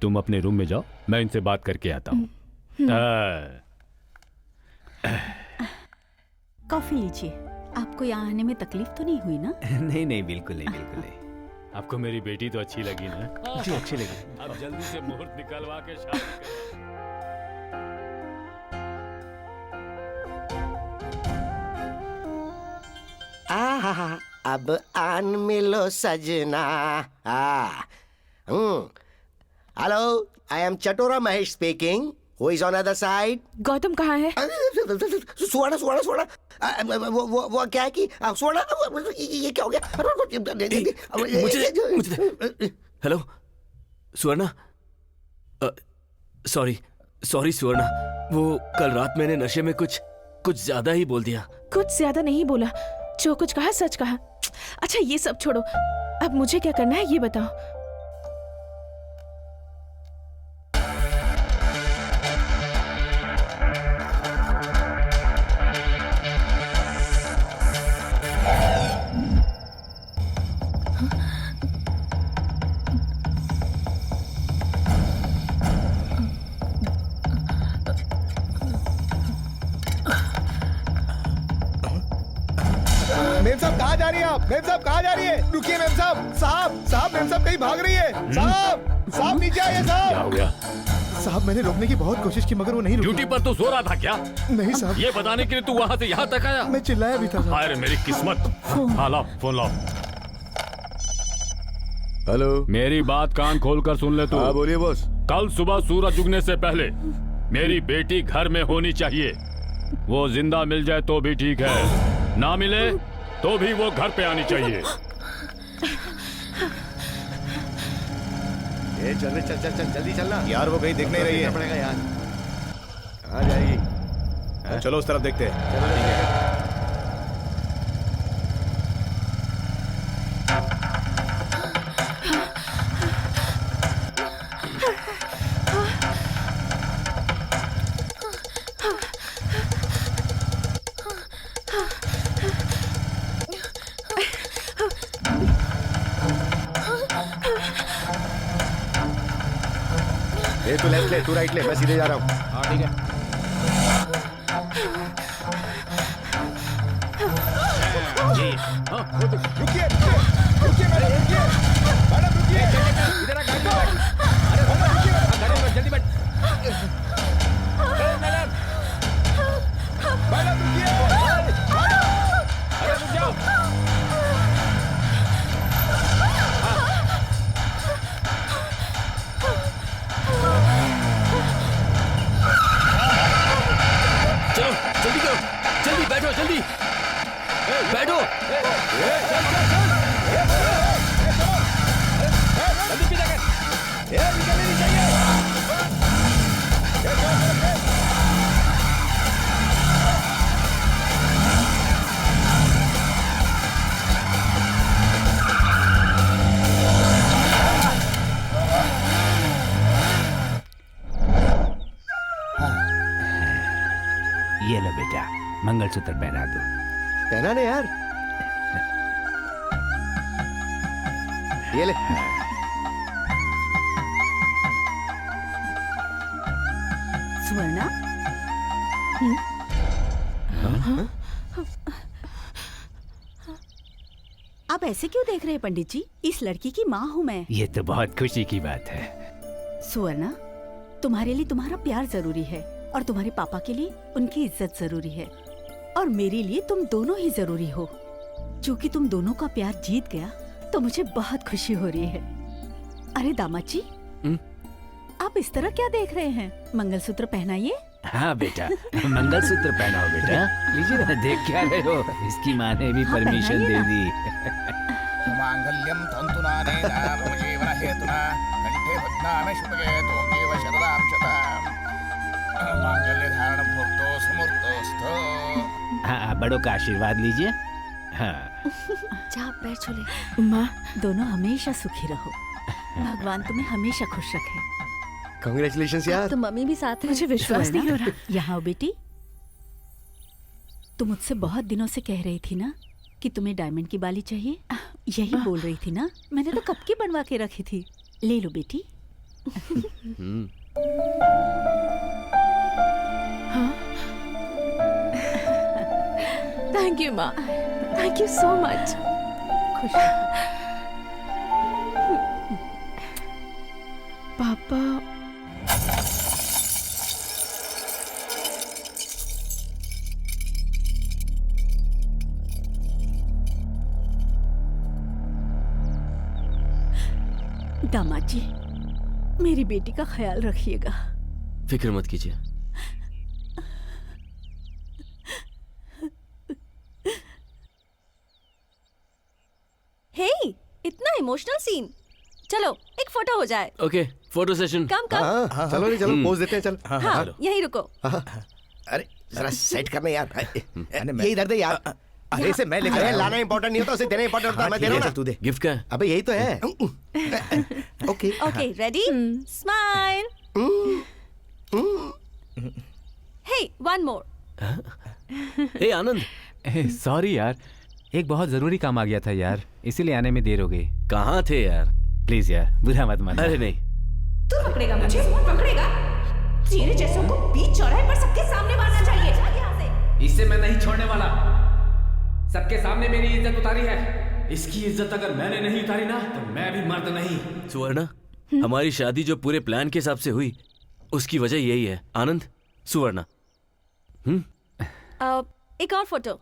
तुम अपने रूम में जाओ, मैं इनसे बात करके आता हूँ। कॉफी लीजिए। आपको यहाँ आने में तकलीफ तो नहीं हुई ना? नहीं नहीं, बिल्कुल नहीं, बिल्कुल नहीं। आपको मेरी बेटी तो अच्छी लगी ना? जी अच्छी लगी। अब जल्दी से मुहूर्त निकलवा के शादी करो। आहा, अब आन मिलो सजना। Hello, I am Chatora Mahesh speaking. Who is on other side? Gautam कहाँ है? सुवर्ण सुवर्ण सुवर्ण, वो क्या है कि सुवर्ण, ये क्या हो गया? हेलो सुवर्णा, सॉरी सॉरी सुवर्णा, वो कल रात मैंने नशे में कुछ ज्यादा ही बोल दिया। कुछ ज्यादा नहीं बोला, जो कुछ कहा सच कहा। अच्छा ये सब छोड़ो, अब मुझे क्या करना है ये बताओ। मेम साहब कहाँ जा रही है आप? मेम साहब कहाँ जा रही है? रुकिए मेम साहब। साहब साहब, मेम साहब कहीं भाग रही है। साहब साहब नीचे आइए क्या साहब। हो गया? साहब मैंने रोकने की बहुत कोशिश की मगर वो नहीं रुकी। ड्यूटी पर तू सो रहा था क्या? नहीं साहब, ये बताने के लिए तू वहाँ से यहाँ तक आया? मैं चिल्लाया भी था साहब। हाय रे मेरी किस्मत। हाँ लाओ, फोन लाओ। हेलो, मेरी बात कान खोल कर सुन ले तू। हाँ बोलिए बॉस। कल सुबह सूरज उगने से पहले मेरी बेटी घर में होनी चाहिए। वो जिंदा मिल जाए तो भी ठीक है, ना मिले तो भी वो घर पे आनी चाहिए। ए चल चल चल चल, जल्दी चलना यार वो कहीं दिख नहीं रही है। पड़ेगा यार। कहाँ जाएगी? चलो उस तरफ देखते हैं। चलो ठीक है। ए तू लेफ्ट ले, तू राइट ले, मैं सीधे जा रहा हूँ। हाँ ठीक है। रुकिए रुकिए मैडम, रुकिए मैडम, रुकिए। इधर आ, गाड़ी में बैठ। अरे गाड़ी में जल्दी बैठ। मैडम रुकिए। अरे रुक जाओ। चलो जल्दी करो, जल्दी बैठो, जल्दी बैठो। जल्दी पीछे कर। ये लो बेटा, मंगलसूत्र पहना दो। पहना ने यार, ये ले। स्वर्णा, आप ऐसे क्यों देख रहे हैं पंडित जी? इस लड़की की माँ हूँ मैं। ये तो बहुत खुशी की बात है। सुवर्णा, तुम्हारे लिए तुम्हारा प्यार जरूरी है और तुम्हारे पापा के लिए उनकी इज्जत जरूरी है और मेरे लिए तुम दोनों ही जरूरी हो। क्योंकि तुम दोनों का प्यार जीत गया तो मुझे बहुत खुशी हो रही है। अरे दामाद जी, आप इस तरह क्या देख रहे हैं? मंगलसूत्र पहनाइए। हाँ बेटा, मंगलसूत्र पहनाओ बेटा। लीजिए ना, देख क्या रहे हो? इसकी माँ ने भी परमिशन दे दी। मांगल्यम तंतुनानेन मम जीवन हेतुना कंठे बध्नामि शुभगे त्वमेव शरदां शताम् मांगल्य धारण मुहूर्तो समूर्तोस्तु। हाँ, बड़ों का आशीर्वाद लीजिए। हाँ जा पैर छू ले। माँ, दोनों हमेशा सुखी रहो। भगवान तुम्हें हमेशा खुश रखे। कांग्रेचुलेशंस यार। तो मम्मी भी साथ है। मुझे विश्वास नहीं हो रहा। यहाँ आओ बेटी। तुम मुझसे बहुत दिनों से कह रही थी ना कि तुम्हें डायमंड की बाली चाहिए। यही बोल रही थी ना, मैंने तो कब की बनवा के रखी थी। ले लो बेटी। थैंक यू माँ, थैंक यू सो मच। खुश पापा। दामाद जी, मेरी बेटी का ख्याल रखिएगा। फिक्र मत कीजिए। हे, इतना इमोशनल सीन। चलो एक फोटो हो जाए। Okay, photo session. Come come. चलो नहीं, चलो पोज देते हैं, चल। हाँ, यहीं रुको। अरे जरा सेट करना यार। ये इधर दे यार। अरे इसे मैं लेकर अरे आया हूँ। लाना इंपॉर्टेंट नहीं होता, उसे देना इंपॉर्टेंट होता है। मैं दे रहा हूँ ना। तू दे। गिफ्ट का है। अबे यही तो है। Okay okay, ready? स्माइल। हे, वन मोर। ए आनंद, सॉरी यार, एक बहुत जरूरी काम आ गया था यार, इसीलिए आने में देर हो गई। कहाँ थे यार? प्लीज यार, बुरा मत मानना। अरे नहीं, तू पकड़ेगा मुझे? पकड़ेगा? तेरे जैसों को बीच चौराहे पर सबके सामने मारना चाहिए। यहाँ से। इससे मैं नहीं छोड़ने वाला। सबके सामने मेरी इज्जत उतारी है। इसकी इज्जत अगर मैंने नहीं उतारी ना, तो मैं भी मर्द नहीं। सुवर्णा, हमारी शादी जो पूरे प्लान के हिसाब से हुई, उसकी वजह यही है। आनंद, सुवर्णा। एक और फोटो।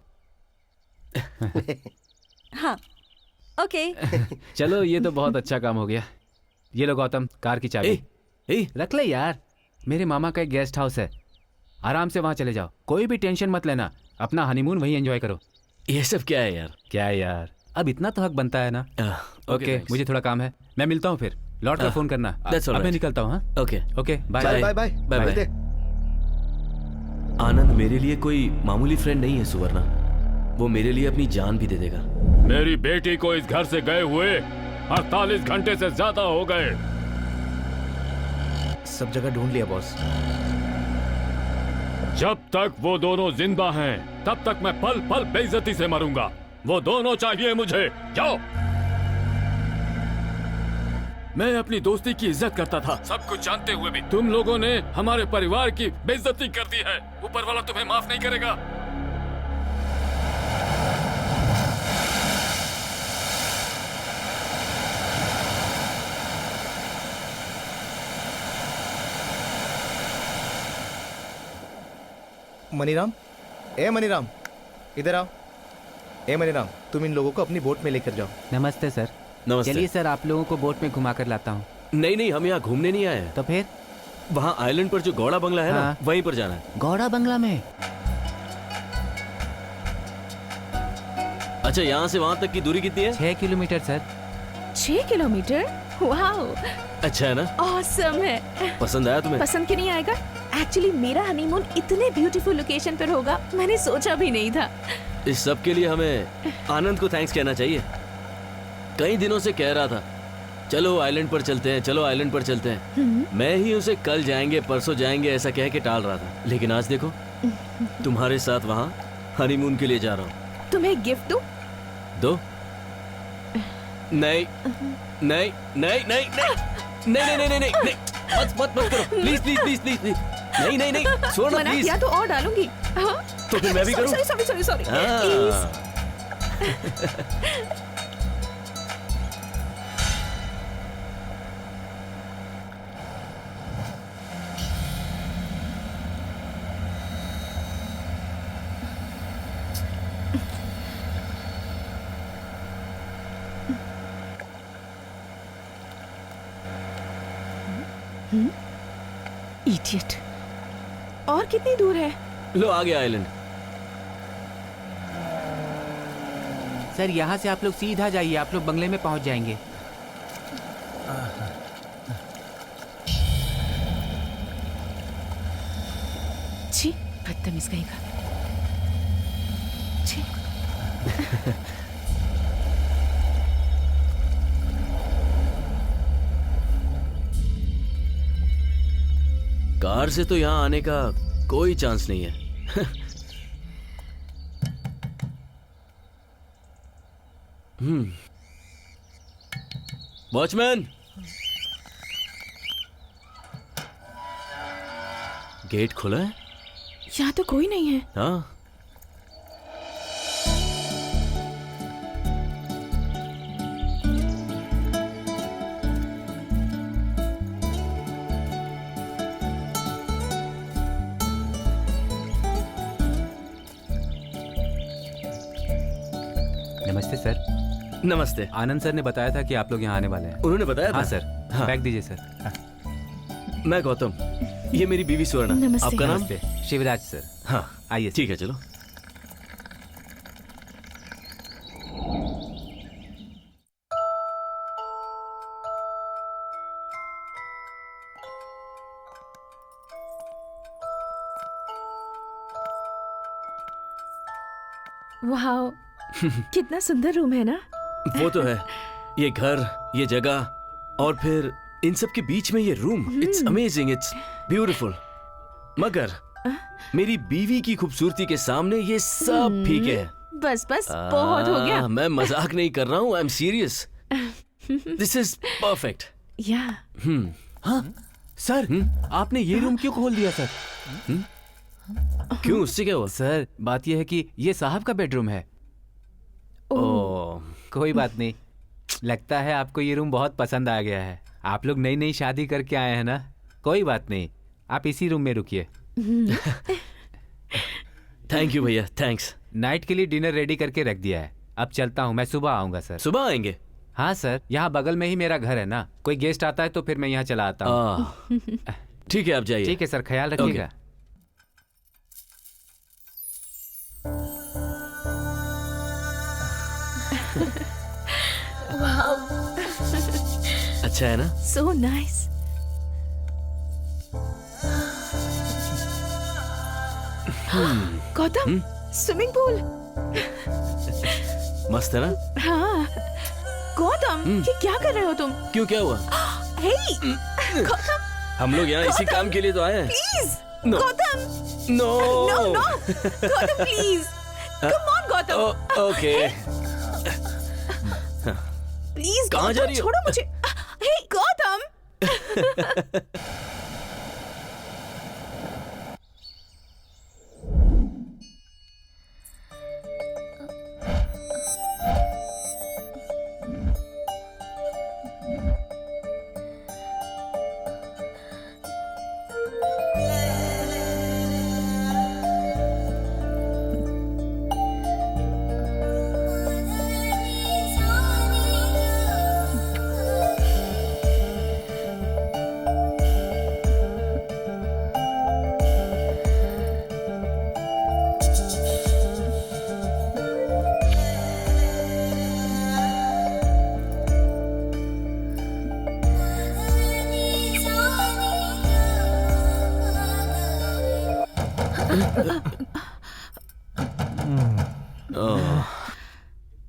हाँ, ओके। चलो, ये तो बहुत अच्छा काम हो गया। ये लो गौतम, कार की चाबी। ए, रख ले यार, मेरे मामा का एक गेस्ट हाउस है, आराम से वहां चले जाओ। कोई भी टेंशन मत लेना, अपना हनीमून वहीं एंजॉय करो। ये सब क्या है यार? क्या है यार, अब इतना तो हक बनता है ना। ओके, मुझे थोड़ा काम है, मैं मिलता हूँ फिर। लौट कर फोन करना। that's all अब मैं right. निकलता हूँ। हाँ, okay okay, bye bye bye bye bye मिलते। आनंद मेरे लिए कोई मामूली फ्रेंड नहीं है सुवर्णा, वो मेरे लिए अपनी जान भी दे देगा। मेरी बेटी को इस घर से गए हुए 48 घंटे से ज्यादा हो गए। सब जगह ढूंढ लिया बॉस। जब तक वो दोनों जिंदा हैं, तब तक मैं पल पल बेइज्जती से मरूंगा। वो दोनों चाहिए मुझे। जाओ। मैं अपनी दोस्ती की इज्जत करता था, सब कुछ जानते हुए भी तुम लोगों ने हमारे परिवार की बेइज्जती कर दी है। ऊपर वाला तुम्हें माफ नहीं करेगा। मनीराम, ए मनीराम, इधर आओ। ए मनीराम, तुम इन लोगों को अपनी बोट में लेकर जाओ। नमस्ते सर। नमस्ते। चलिए सर, आप लोगों को बोट में घुमा कर लाता हूँ। नहीं नहीं, हम यहाँ घूमने नहीं आए हैं। तो फिर वहाँ आइलैंड पर जो गौड़ा बंगला है ना, हाँ। वहीं पर जाना है। गौड़ा बंगला में? अच्छा, यहाँ से वहाँ तक की दूरी कितनी है? 6 किलोमीटर सर। 6 किलोमीटर? वाओ, अच्छा है ना? ऑसम है। पसंद आया तुम्हें? पसंद क्यों नहीं आएगा? एक्चुअली मेरा हनीमून इतने ब्यूटीफुल लोकेशन पर होगा, मैंने सोचा भी नहीं था। इस सब के लिए हमें आनंद को थैंक्स कहना चाहिए। कई दिनों से कह रहा था, चलो आइलैंड पर चलते हैं, चलो आइलैंड पर चलते हैं। मैं ही उसे कल जाएंगे, परसों जाएंगे ऐसा कह के टाल रहा था, लेकिन आज देखो तुम्हारे साथ वहाँ हनीमून के लिए जा रहा हूँ। तुम्हें गिफ्ट दूं? दो? नहीं नहीं नहीं नहीं नहीं नहीं नहीं नहीं नहीं, मत मत मत करो, please please please please please. नहीं नहीं नहीं, सुनो मना प्लीज। किया तो और डालूंगी। हाँ? तो फिर मैं भी करूं? Sorry sorry sorry. इडियट। और कितनी दूर है? लो आ गया आइलैंड। सर, यहाँ से आप लोग सीधा जाइए, आप लोग बंगले में पहुँच जाएंगे। छी, बदतमीज कहीं का। छी। कार से तो यहाँ आने का कोई चांस नहीं है। वॉचमैन, गेट खुला है? यहाँ तो कोई नहीं है। हाँ। नमस्ते सर। नमस्ते। आनंद सर ने बताया था कि आप लोग यहाँ आने वाले हैं। उन्होंने बताया हाँ था? सर। हाँ। बैग दीजिए सर। मैं गौतम, ये मेरी बीवी स्वर्णा। नमस्ते। आपका नाम? नमस्ते, शिवराज सर। हाँ आइए। ठीक है, चलो। वाह, कितना सुंदर रूम है ना। वो तो है। ये घर, ये जगह, और फिर इन सब के बीच में ये room. It's amazing, it's beautiful. मगर मेरी बीवी की खूबसूरती के सामने ये सब फीके है। बस बस बहुत हो गया। मैं मजाक नहीं कर रहा हूँ, I am serious. This is perfect. या हाँ सर, आपने ये रूम क्यों खोल दिया सर? क्यों, उससे क्या हुआ? सर बात यह है कि ये साहब का बेडरूम है। ओह, कोई बात नहीं, लगता है आपको ये रूम बहुत पसंद आ गया है। आप लोग नई नई शादी करके आए हैं ना। कोई बात नहीं, आप इसी रूम में रुकिए। थैंक यू भैया, थैंक्स। नाइट के लिए डिनर रेडी करके रख दिया है। अब चलता हूँ, मैं सुबह आऊंगा सर। सुबह आएंगे? हाँ सर, यहाँ बगल में ही मेरा घर है ना। कोई गेस्ट आता है तो फिर मैं यहाँ चला आता हूँ। ठीक है, आप जाइए। ठीक है सर, ख्याल रखिएगा। अच्छा है ना? So nice. Gautam, swimming pool. मस्त है ना? हाँ गौतम, ये क्या कर रहे हो तुम? क्यों, क्या हुआ? हे गौतम, हम लोग यहाँ इसी काम के लिए तो आए हैं। Please No. Gautam. No no no Gautam, please come on Gautam. Okay. Please कहाँ जा रही हो? छोड़ो मुझे। हे गौतम।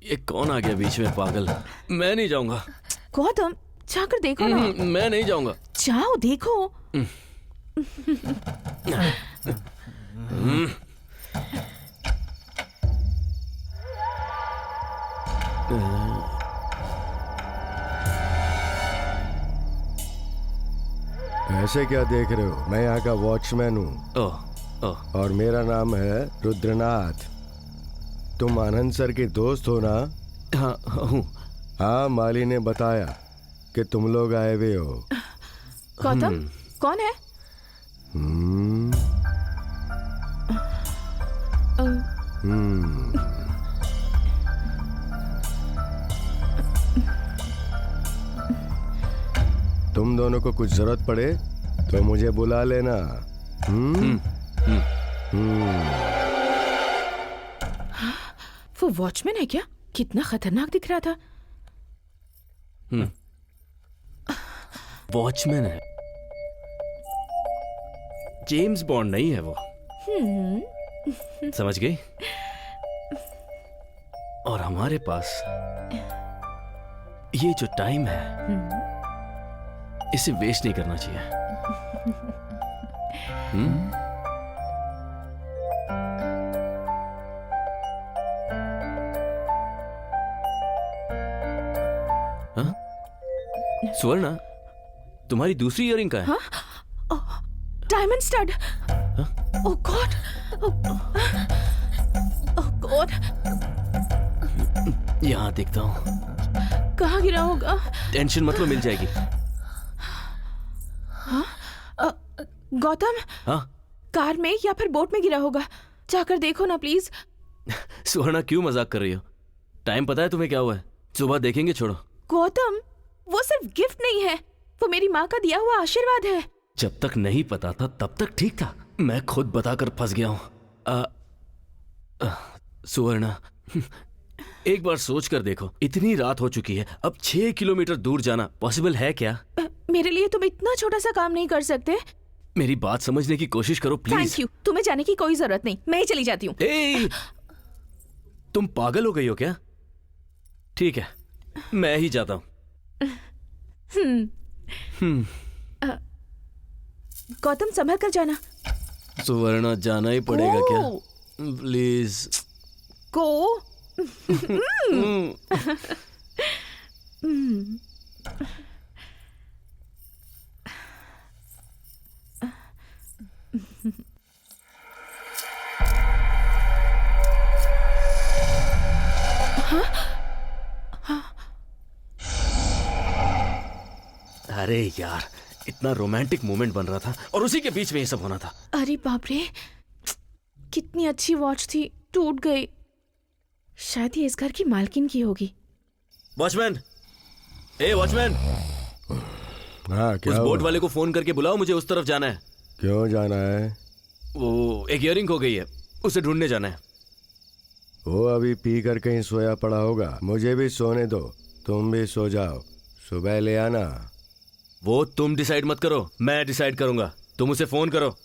ये कौन आ गया बीच में, पागल। मैं नहीं जाऊंगा। गौतम, जाकर देखो ना। मैं नहीं जाऊंगा। जाओ देखो। ऐसे क्या देख रहे हो? मैं यहाँ का वॉचमैन हूँ ओह ओह, और मेरा नाम है रुद्रनाथ। तुम आनंद सर के दोस्त हो ना? हाँ हूँ। हाँ, माली ने बताया कि तुम लोग आए हुए हो। गौतम, कौन है? हम्म, हम्म, तुम दोनों को कुछ जरूरत पड़े तो मुझे बुला लेना। वो वॉचमैन है क्या? कितना खतरनाक दिख रहा था। वॉचमैन है, जेम्स बॉन्ड नहीं है वो। समझ गई? और हमारे पास ये जो टाइम है, इसे वेस्ट नहीं करना चाहिए। सुवर्णा, तुम्हारी दूसरी इयरिंग का है? Diamond stud. Oh god, oh god, यहाँ देखता हूँ। कहाँ गिरा होगा? टेंशन मत लो, मिल जाएगी। गौतम, हाँ? कार में या फिर बोट में गिरा होगा, जाकर देखो ना प्लीज। सुवर्णा, क्यों मजाक कर रही हो? टाइम पता है तुम्हें क्या हुआ है? सुबह देखेंगे, छोड़ो। गौतम, वो सिर्फ गिफ्ट नहीं है, वो मेरी माँ का दिया हुआ आशीर्वाद है। जब तक नहीं पता था तब तक ठीक था, मैं खुद बताकर फंस गया हूँ। सुवर्णा, एक बार सोच कर देखो, इतनी रात हो चुकी है, अब 6 किलोमीटर दूर जाना पॉसिबल है क्या? मेरे लिए तुम इतना छोटा सा काम नहीं कर सकते? मेरी बात समझने की कोशिश करो प्लीज। थैंक यू, तुम्हें जाने की कोई जरूरत नहीं, मैं ही चली जाती हूँ। तुम पागल हो गई हो क्या? ठीक है, मैं ही जाता हूँ। गौतम, संभल कर जाना। सुवर्णा, जाना ही पड़ेगा क्या? Please go. अरे यार, इतना रोमांटिक मोमेंट बन रहा था और उसी के बीच में ये सब होना था। अरे बाप रे, कितनी अच्छी वॉच थी, टूट गई। शायद ये इस घर की मालकिन की होगी। वॉचमैन, ए वॉचमैन, हाँ क्या उस हुआ? बोट वाले को फोन करके बुलाओ, मुझे उस तरफ जाना है। क्यों जाना है? वो एक इयरिंग हो गई है, उसे ढूंढने जाना है। वो अभी पी कर कहीं सोया पड़ा होगा, मुझे भी सोने दो, तुम भी सो जाओ, सुबह ले आना। वो तुम डिसाइड मत करो, मैं डिसाइड करूंगा। तुम उसे फोन करो।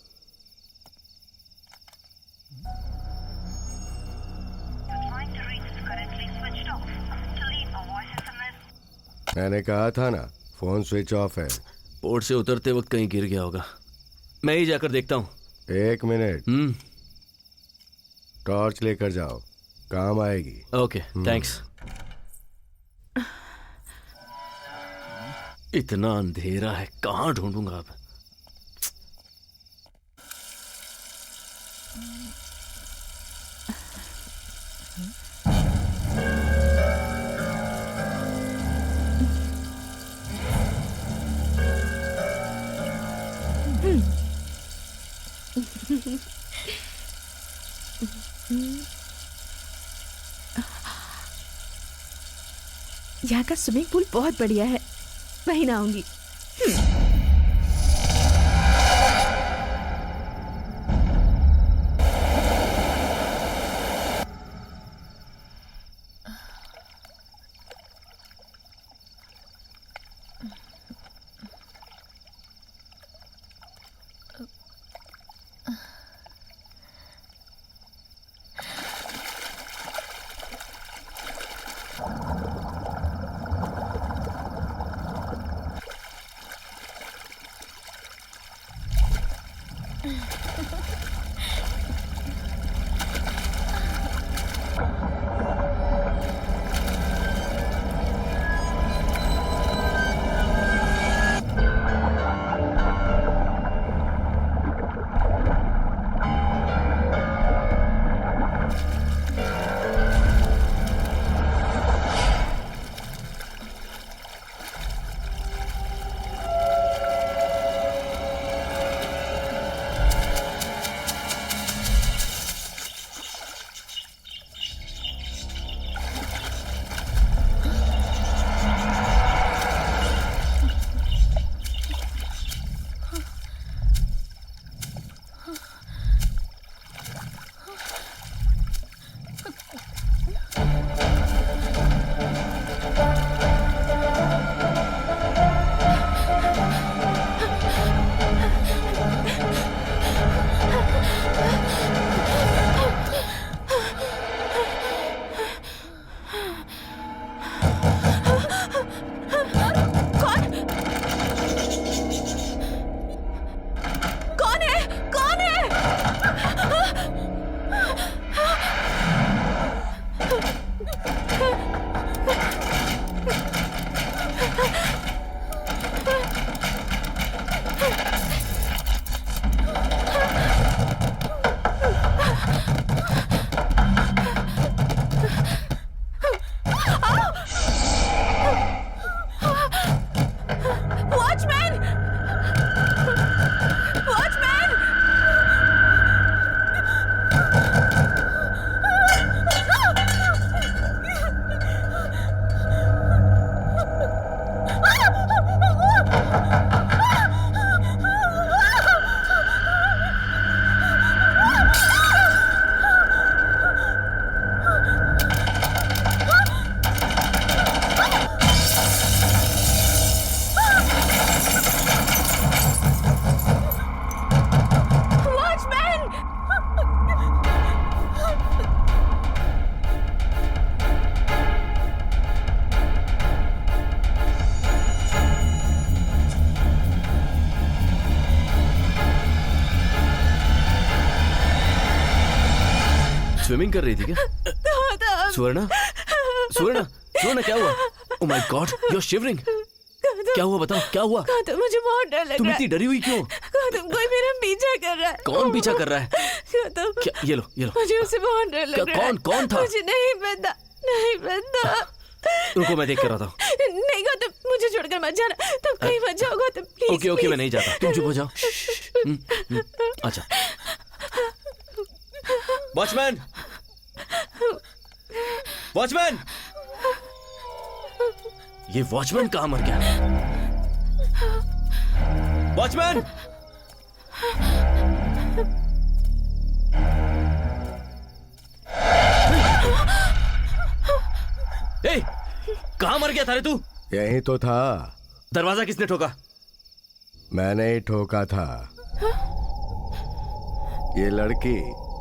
मैंने कहा था ना, फोन स्विच ऑफ है। बोट से उतरते वक्त कहीं गिर गया होगा, मैं ही जाकर देखता हूँ। 1 मिनट, टॉर्च लेकर जाओ, काम आएगी। Okay, thanks. इतना अंधेरा है, कहाँ ढूंढूंगा अब? यहाँ का स्विमिंग पूल बहुत बढ़िया है, वहीं नहाऊंगी। स्विमिंग कर रही थी क्या? गौतम सुवर्णा, सुवर्णा, सुवर्णा क्या हुआ? Oh my God, you are shivering. क्या हुआ बताओ, क्या हुआ? गौतम मुझे बहुत डर लग तुम रहा इतनी है। डरी हुई क्यों? गौतम कोई मेरा पीछा कर रहा है। कौन पीछा कर रहा है? गौतम क्या? ये लो, ये लो। मुझे उससे बहुत डर लग रहा है। कौन था? मुझे नहीं पता, नहीं पता। रुको मैं देख कर आता हूँ। नहीं गौतम मुझे छोड़कर मत जाना, तुम कहीं मत जाओ गौतम प्लीज। ओके ओके, मैं नहीं जाता, तुम चुप हो जाओ। अच्छा। वॉचमैन, वॉचमैन, ये वॉचमैन कहाँ मर गया? वॉचमैन, ए, कहाँ मर गया था रे तू? यही तो था। दरवाजा किसने ठोका? मैंने ही ठोका था। ये लड़की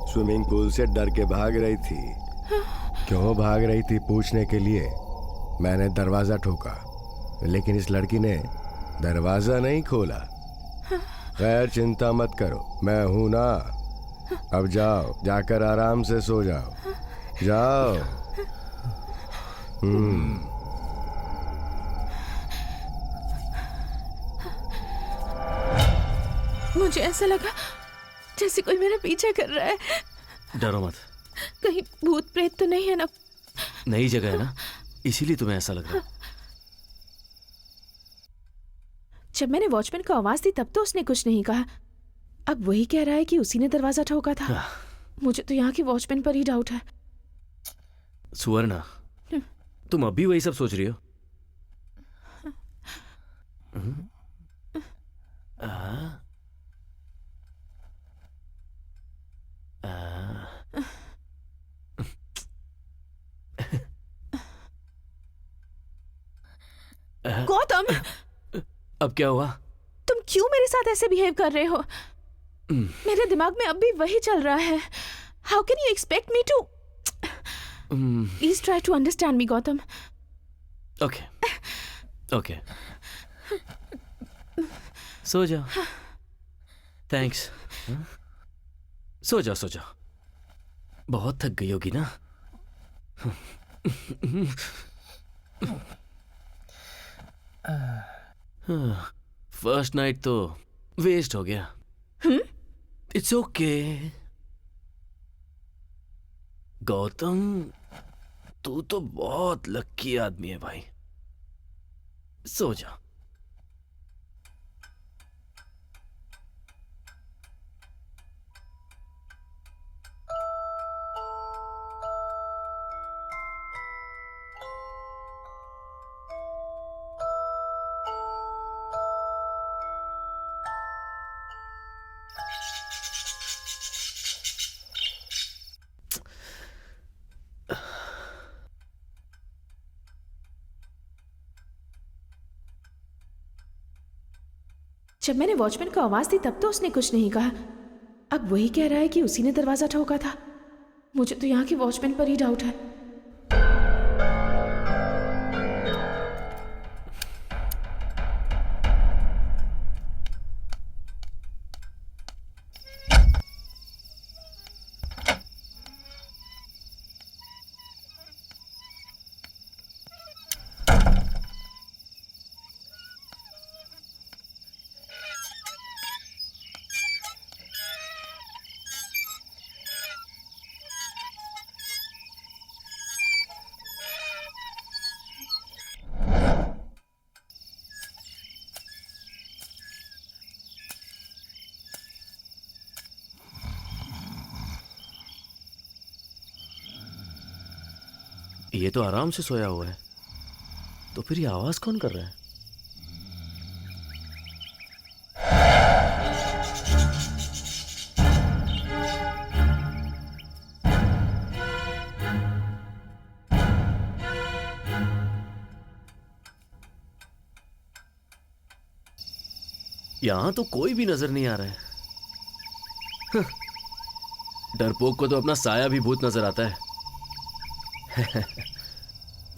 स्विमिंग पूल से डर के भाग रही थी। क्यों भाग रही थी पूछने के लिए मैंने दरवाजा ठोका, लेकिन इस लड़की ने दरवाजा नहीं खोला। खैर चिंता मत करो, मैं हूं ना। अब जाओ, जाकर आराम से सो जाओ, जाओ। मुझे ऐसा लगा जैसे कोई मेरा पीछा कर रहा है। डरो मत, कहीं भूत प्रेत तो नहीं है ना? नई जगह है ना, इसीलिए तुम्हें ऐसा लग रहा है। जब मैंने वॉचमैन को आवाज दी तब तो उसने कुछ नहीं कहा। अब वही कह रहा है कि उसी ने दरवाजा ठोका था। मुझे तो यहाँ के वॉचमैन पर ही डाउट है। सुवर्णा, तुम अभी वही सब सोच रही हो? गौतम, अब क्या हुआ? तुम क्यों मेरे साथ ऐसे बिहेव कर रहे हो? मेरे दिमाग में अब भी वही चल रहा है। How can you expect me to? Please try to understand me Gautam. Okay okay, सो जाओ। थैंक्स। सो जाओ, सो जाओ। बहुत थक गई होगी ना? फर्स्ट नाइट तो वेस्ट हो गया। It's okay. गौतम, तू तो बहुत लक्की आदमी है भाई। सो जा। जब मैंने वॉचमैन को आवाज दी तब तो उसने कुछ नहीं कहा। अब वही कह रहा है कि उसी ने दरवाजा ठोका था। मुझे तो यहाँ के वॉचमैन पर ही डाउट है। ये तो आराम से सोया हुआ है, तो फिर ये आवाज कौन कर रहा है? यहां तो कोई भी नजर नहीं आ रहा है। डरपोक को तो अपना साया भी भूत नजर आता है।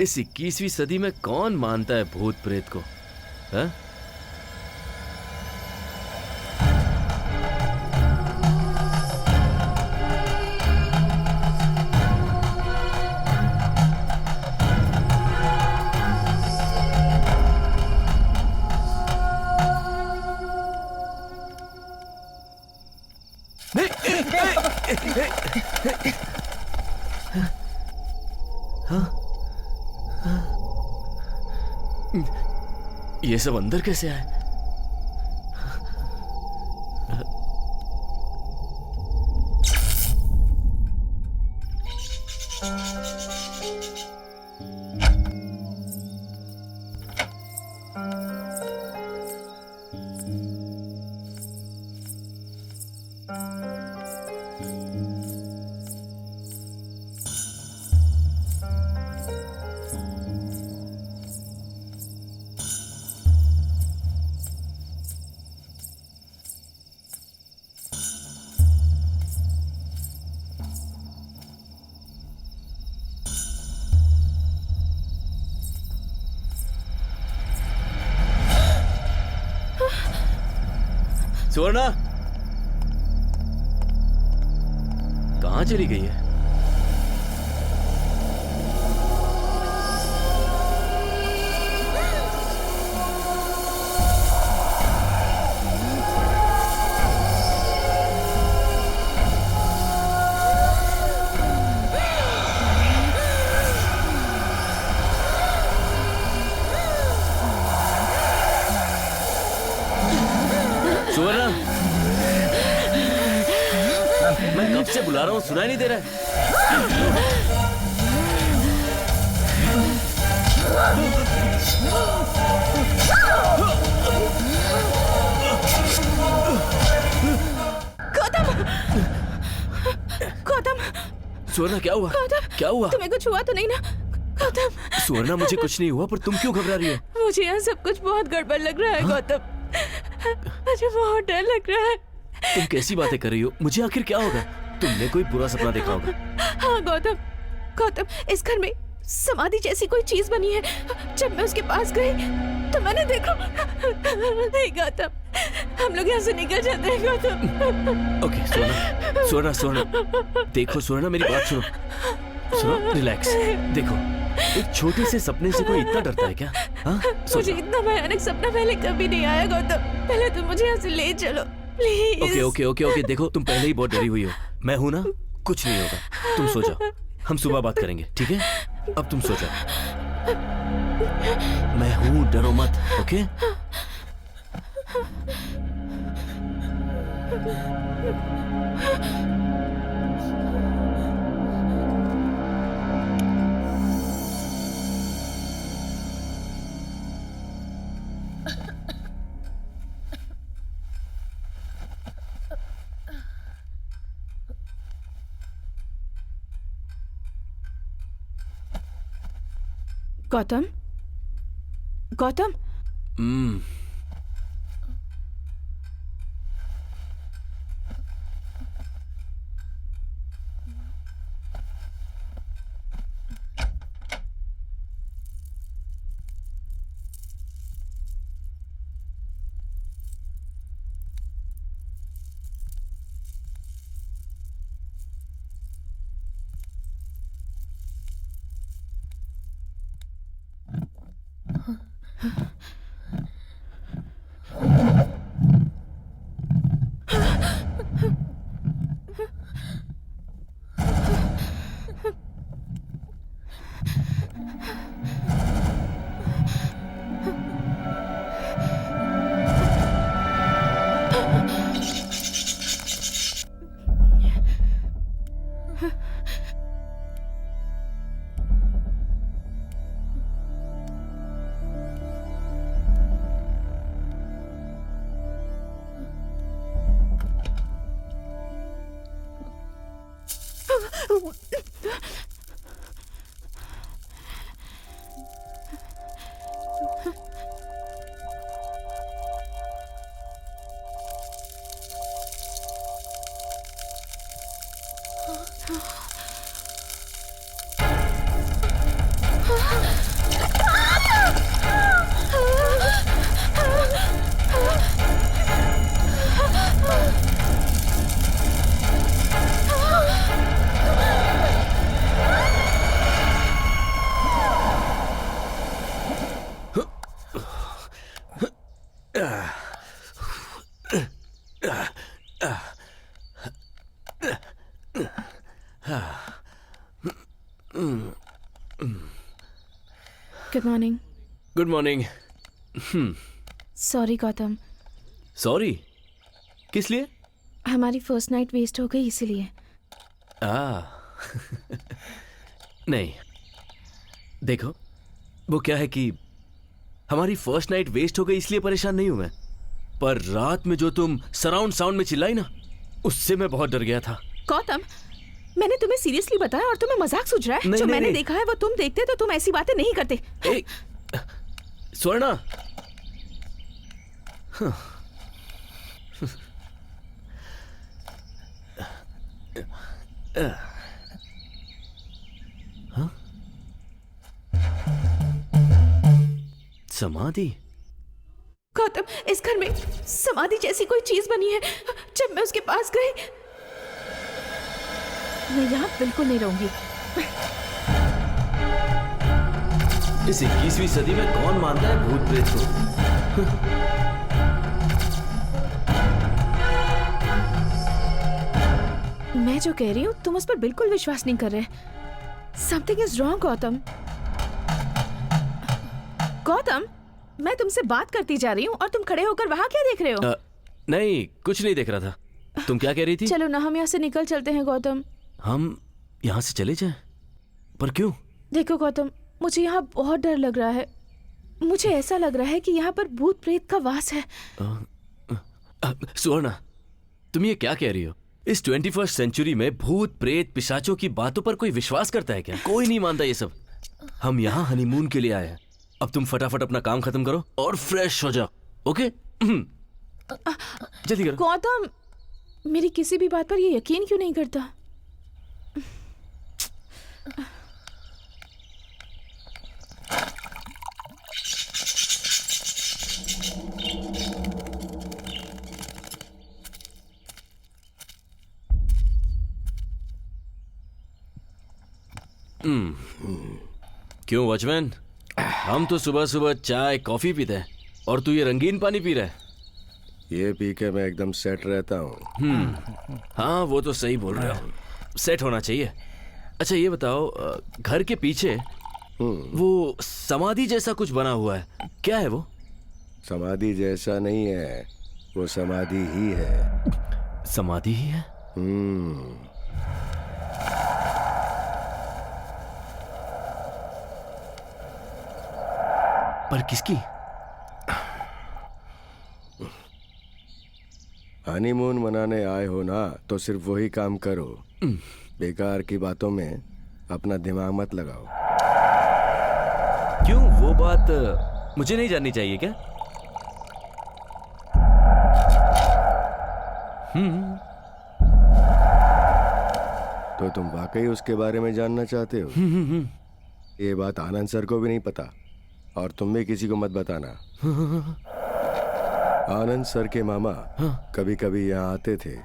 इस 21वीं सदी में कौन मानता है भूत प्रेत को? है? ये सब अंदर कैसे आए? सुवर्णा कहाँ चली गई है? सुवर्णा, मैं कब से बुला रहा हूँ, सुनाई नहीं दे रहा है? गौतम, सुवर्णा क्या हुआ? गौतम, क्या हुआ? तुम्हें कुछ हुआ तो नहीं ना? गौतम, सुवर्णा मुझे कुछ नहीं हुआ, पर तुम क्यों घबरा रही हो? मुझे यहाँ सब कुछ बहुत गड़बड़ लग रहा है। गौतम, मुझे बहुत डर लग रहा है। तुम कैसी बातें कर रही हो? मुझे आखिर क्या होगा? तुमने कोई बुरा सपना देखा होगा। हाँ गौतम, गौतम, इस घर में समाधि जैसी कोई चीज बनी है। जब मैं उसके पास गई तो मैंने देखा। नहीं गौतम, हम लोग यहाँ से निकल जाते हैं गौतम। ओके सुवर्णा, सुवर्णा, सुवर्णा, देखो सुवर्णा, मेरी बात सुनो। सुनो, रिलैक्स। देखो, एक छोटे से सपने से कोई इतना डरता है क्या? हाँ, मुझे इतना भयानक सपना पहले कभी नहीं आया गौतम। पहले तुम मुझे यहाँ से ले चलो please. Okay okay okay okay, देखो तुम पहले ही बहुत डरी हुई हो। मैं हूं ना, कुछ नहीं होगा। तुम सो जाओ, हम सुबह बात करेंगे, ठीक है? अब तुम सो जाओ। मैं हूं, डरो मत। Okay? Gautam, Gautam, good morning. Good morning. Sorry Gautam, sorry, किस लिए? हमारी फर्स्ट नाइट वेस्ट हो गई इसीलिए। नहीं, देखो, वो क्या है कि हमारी फर्स्ट नाइट वेस्ट हो गई इसलिए परेशान नहीं हूं मैं, पर रात में जो तुम सराउंड साउंड में चिल्लाई ना, उससे मैं बहुत डर गया था। गौतम, मैंने तुम्हें सीरियसली बताया और तुम्हें मजाक सूझ रहा है? नहीं, जो नहीं, मैंने नहीं। देखा है वो तुम देखते तो तुम ऐसी बातें नहीं करते। स्वर्णा, समाधि? गौतम, इस घर में समाधि जैसी कोई चीज बनी है। जब मैं उसके पास गई, मैं यहाँ बिल्कुल नहीं रहूंगी। इस 21वीं सदी में कौन मानता है भूत प्रेत को? मैं जो कह रही हूँ तुम उस पर बिल्कुल विश्वास नहीं कर रहे। Something is wrong Gautam. Gautam, मैं तुमसे बात करती जा रही हूँ और तुम खड़े होकर वहाँ क्या देख रहे हो? नहीं, कुछ नहीं देख रहा था। तुम क्या कह रही थी? चलो ना, हम यहाँ से निकल चलते हैं गौतम। हम यहाँ से चले जाएं? पर क्यों? देखो गौतम, मुझे यहाँ बहुत डर लग रहा है। मुझे ऐसा लग रहा है कि यहाँ पर भूत प्रेत का वास है। सुवर्णा, तुम ये क्या कह रही हो? इस 21st सेंचुरी में भूत प्रेत पिशाचों की बातों पर कोई विश्वास करता है क्या? कोई नहीं मानता ये सब। हम यहाँ हनीमून के लिए आए हैं। अब तुम फटाफट अपना काम खत्म करो और फ्रेश हो जाओ, ओके? जल्दी करो। गौतम, मेरी किसी भी बात पर ये यकीन क्यों नहीं करता? क्यों वॉचमैन, हम तो सुबह सुबह चाय कॉफी पीते हैं और तू ये रंगीन पानी पी रहा है। ये पी के मैं एकदम सेट रहता हूँ। हाँ, वो तो सही बोल रहे हो, सेट होना चाहिए। अच्छा ये बताओ, घर के पीछे वो समाधि जैसा कुछ बना हुआ है, क्या है वो? समाधि जैसा नहीं है, वो समाधि ही है। समाधि ही है? पर किसकी? हनीमून मनाने आए हो ना, तो सिर्फ वही काम करो। बेकार की बातों में अपना दिमाग मत लगाओ। क्यों, वो बात मुझे नहीं जाननी चाहिए क्या? तो तुम वाकई उसके बारे में जानना चाहते हो? ये बात आनंद सर को भी नहीं पता और तुम भी किसी को मत बताना। आनंद सर के मामा कभी कभी यहाँ आते थे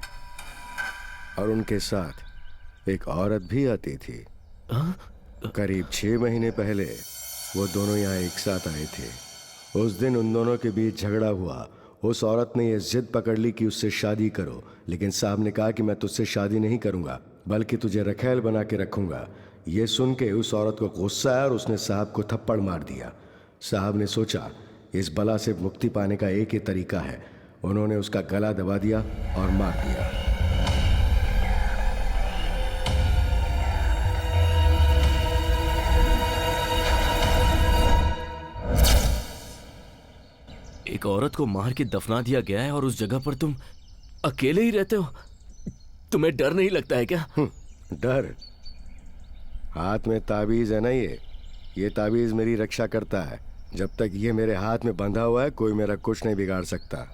और उनके साथ एक औरत भी आती थी। करीब 6 महीने पहले वो दोनों यहाँ एक साथ आए थे। उस दिन उन दोनों के बीच झगड़ा हुआ। उस औरत ने ये जिद पकड़ ली कि उससे शादी करो, लेकिन साहब ने कहा कि मैं तुझसे शादी नहीं करूंगा, बल्कि तुझे रखैल बना के रखूंगा। ये सुन के उस औरत को गुस्सा आया और उसने साहब को थप्पड़ मार दिया। साहब ने सोचा इस बला से मुक्ति पाने का एक ही तरीका है। उन्होंने उसका गला दबा दिया और मार दिया। एक औरत को मार के दफना दिया गया है और उस जगह पर तुम अकेले ही रहते हो। तुम्हें डर नहीं लगता है क्या? डर? हाथ में ताबीज है ना, ये ताबीज मेरी रक्षा करता है। जब तक ये मेरे हाथ में बंधा हुआ है, कोई मेरा कुछ नहीं बिगाड़ सकता।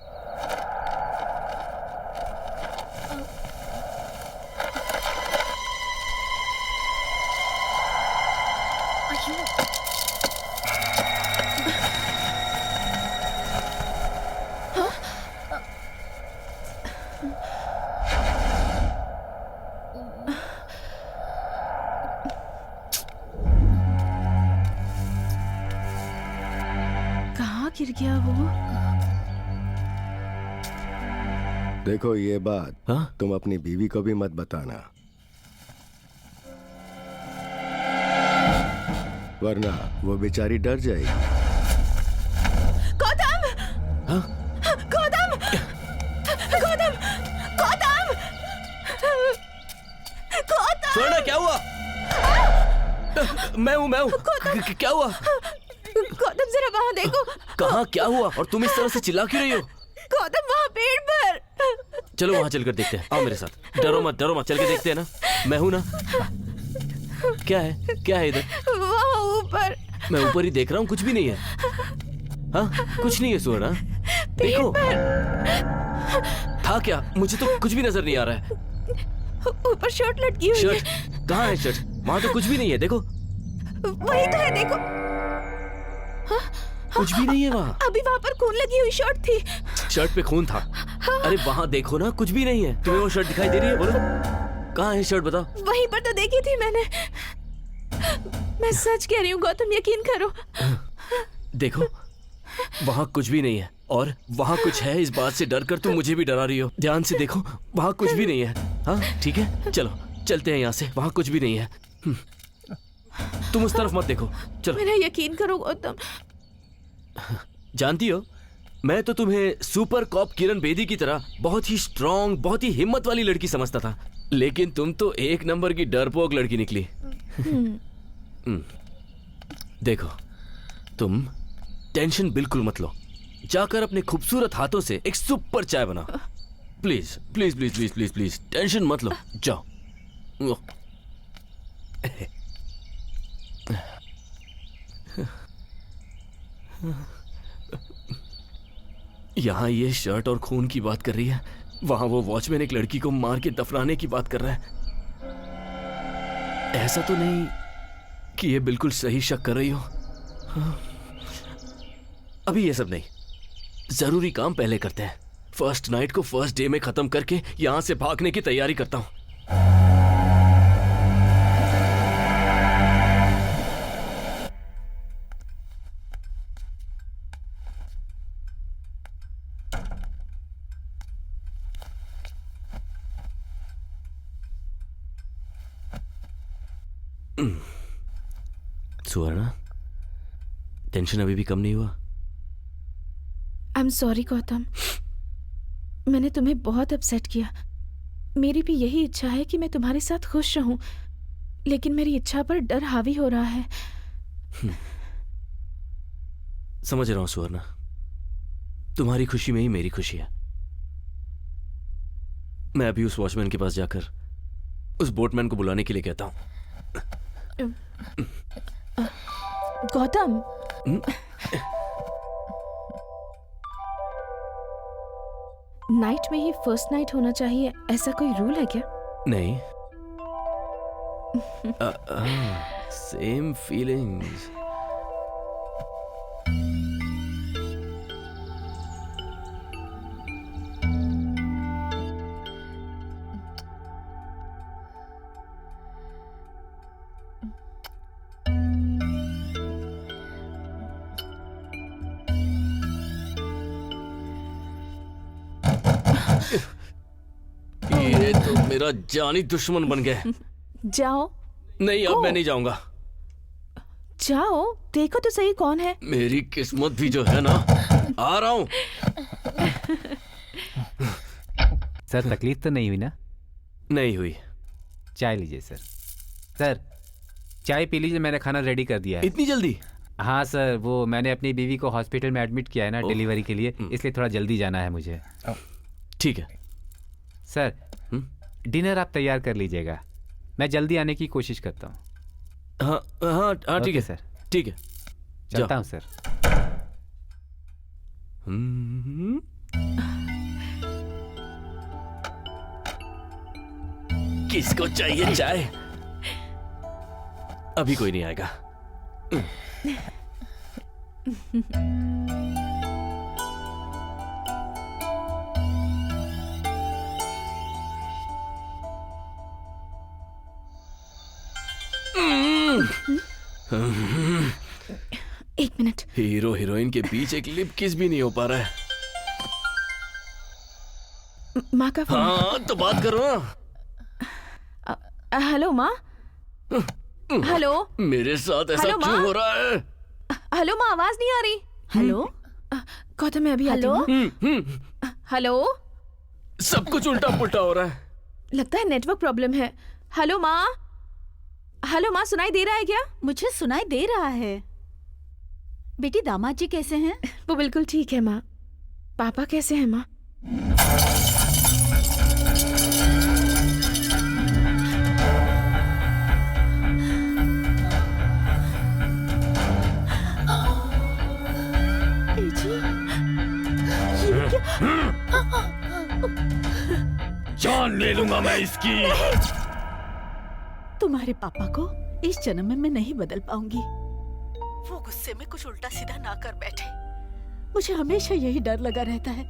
गिर गया वो। देखो ये बात तुम अपनी बीवी को भी मत बताना, वरना वो बेचारी डर जाएगी। गौतम! हाँ? गौतम, गौतम, गौतम, गौतम। स्वर्णा क्या हुआ? मैं हूँ। क्या हुआ? गौतम जरा वहाँ देखो। कहाँ क्या हुआ? और तुम इस तरह से चिल्ला क्यों रही हो? गौतम वहाँ पेड़ पर। चलो वहाँ चलकर देखते हैं। आओ मेरे साथ। डरो मत चल के देखते हैं ना। मैं हूँ ना। क्या है इधर? वहाँ ऊपर। मैं ऊपर ही देख रहा हूँ, कुछ भी नहीं है। हाँ, कुछ नहीं है सुवर्णा। देखो था क्या? मुझे तो कुछ भी नजर नहीं आ रहा है। ऊपर शर्ट लटकी हुई है। शर्ट कहाँ है? शर्ट वहाँ तो कुछ भी नहीं है। देखो वही तो है, देखो। कुछ भी नहीं है वहाँ। अभी वहाँ पर खून लगी हुई शर्ट थी। शर्ट पे खून था? अरे वहाँ देखो ना, कुछ भी नहीं है। तुम्हें वो शर्ट दिखाई दे रही है? बोलो कहाँ है शर्ट, बताओ। वहीं पर तो देखी थी मैंने। मैं सच कह रही हूँ गौतम, यकीन करो। देखो वहाँ कुछ भी नहीं है, और वहाँ कुछ है इस बात से डर कर तुम मुझे भी डरा रही हो। ध्यान से देखो, वहाँ कुछ भी नहीं है। हाँ ठीक है, चलो चलते हैं यहाँ से। वहाँ कुछ भी नहीं है। तुम उस तरफ मत देखो, चलो। मेरा यकीन करो गौतम। जानती हो, मैं तो तुम्हें सुपर कॉप किरण बेदी की तरह बहुत ही स्ट्रांग, बहुत ही हिम्मत वाली लड़की समझता था, लेकिन तुम तो एक नंबर की डरपोक लड़की निकली। देखो तुम टेंशन बिल्कुल मत लो। जाकर अपने खूबसूरत हाथों से एक सुपर चाय बनाओ। Please please please please please please tension मत लो, जाओ। यहाँ ये शर्ट और खून की बात कर रही है, वहां वो वॉचमैन एक लड़की को मार के दफनाने की बात कर रहा है। ऐसा तो नहीं कि ये बिल्कुल सही शक कर रही हो? अभी ये सब नहीं, जरूरी काम पहले करते हैं। फर्स्ट नाइट को फर्स्ट डे में खत्म करके यहां से भागने की तैयारी करता हूं। सुवर्णा, टेंशन अभी भी कम नहीं हुआ? आई एम सॉरी गौतम, मैंने तुम्हें बहुत अपसेट किया। मेरी भी यही इच्छा है कि मैं तुम्हारे साथ खुश रहूं, लेकिन मेरी इच्छा पर डर हावी हो रहा है। समझ रहा हूं सुवर्णा, तुम्हारी खुशी में ही मेरी खुशी है। मैं अभी उस वॉचमैन के पास जाकर उस बोटमैन को बुलाने के लिए कहता हूं। गौतम, नाइट में ही फर्स्ट नाइट होना चाहिए, ऐसा कोई रूल है क्या? नहीं। Same feelings. ये तो मेरा जानी दुश्मन बन गए। जाओ। नहीं, अब मैं नहीं जाऊंगा। जाओ, देखो तो सही कौन है। मेरी किस्मत भी जो है ना, आ रहा हूं। सर तकलीफ तो नहीं हुई ना? नहीं हुई। चाय लीजिए सर। सर चाय पी लीजिए, मैंने खाना रेडी कर दिया है। इतनी जल्दी? हाँ सर, वो मैंने अपनी बीवी को हॉस्पिटल में एडमिट किया है ना डिलीवरी के लिए, इसलिए थोड़ा जल्दी जाना है मुझे। ठीक है सर। डिनर आप तैयार कर लीजिएगा, मैं जल्दी आने की कोशिश करता हूँ। हाँ हाँ हाँ ठीक है सर, ठीक है, चलता हूँ सर। किसको चाहिए चाय? अभी कोई नहीं आएगा। एक मिनट। हीरो हीरोइन के बीच एक लिप किस भी नहीं हो पा रहा है। माँ का फोन। हाँ तो बात करो ना। हेलो माँ। हेलो। मेरे साथ ऐसा क्यों हो रहा है? हेलो माँ, आवाज नहीं आ रही। हेलो। गौतम मैं अभी आती हेलो? हूँ। हेलो, सब कुछ उल्टा पुल्टा हो रहा है। लगता है नेटवर्क प्रॉब्लम है। हेलो माँ, हेलो माँ, सुनाई दे रहा है क्या? मुझे सुनाई दे रहा है। बेटी दामाद जी कैसे हैं? वो बिल्कुल ठीक है माँ। पापा कैसे हैं माँ? जान ले लूंगा मैं इसकी। तुम्हारे पापा को इस जन्म में मैं नहीं बदल पाऊंगी। वो गुस्से में कुछ उल्टा सीधा ना कर बैठे। मुझे हमेशा यही डर लगा रहता है।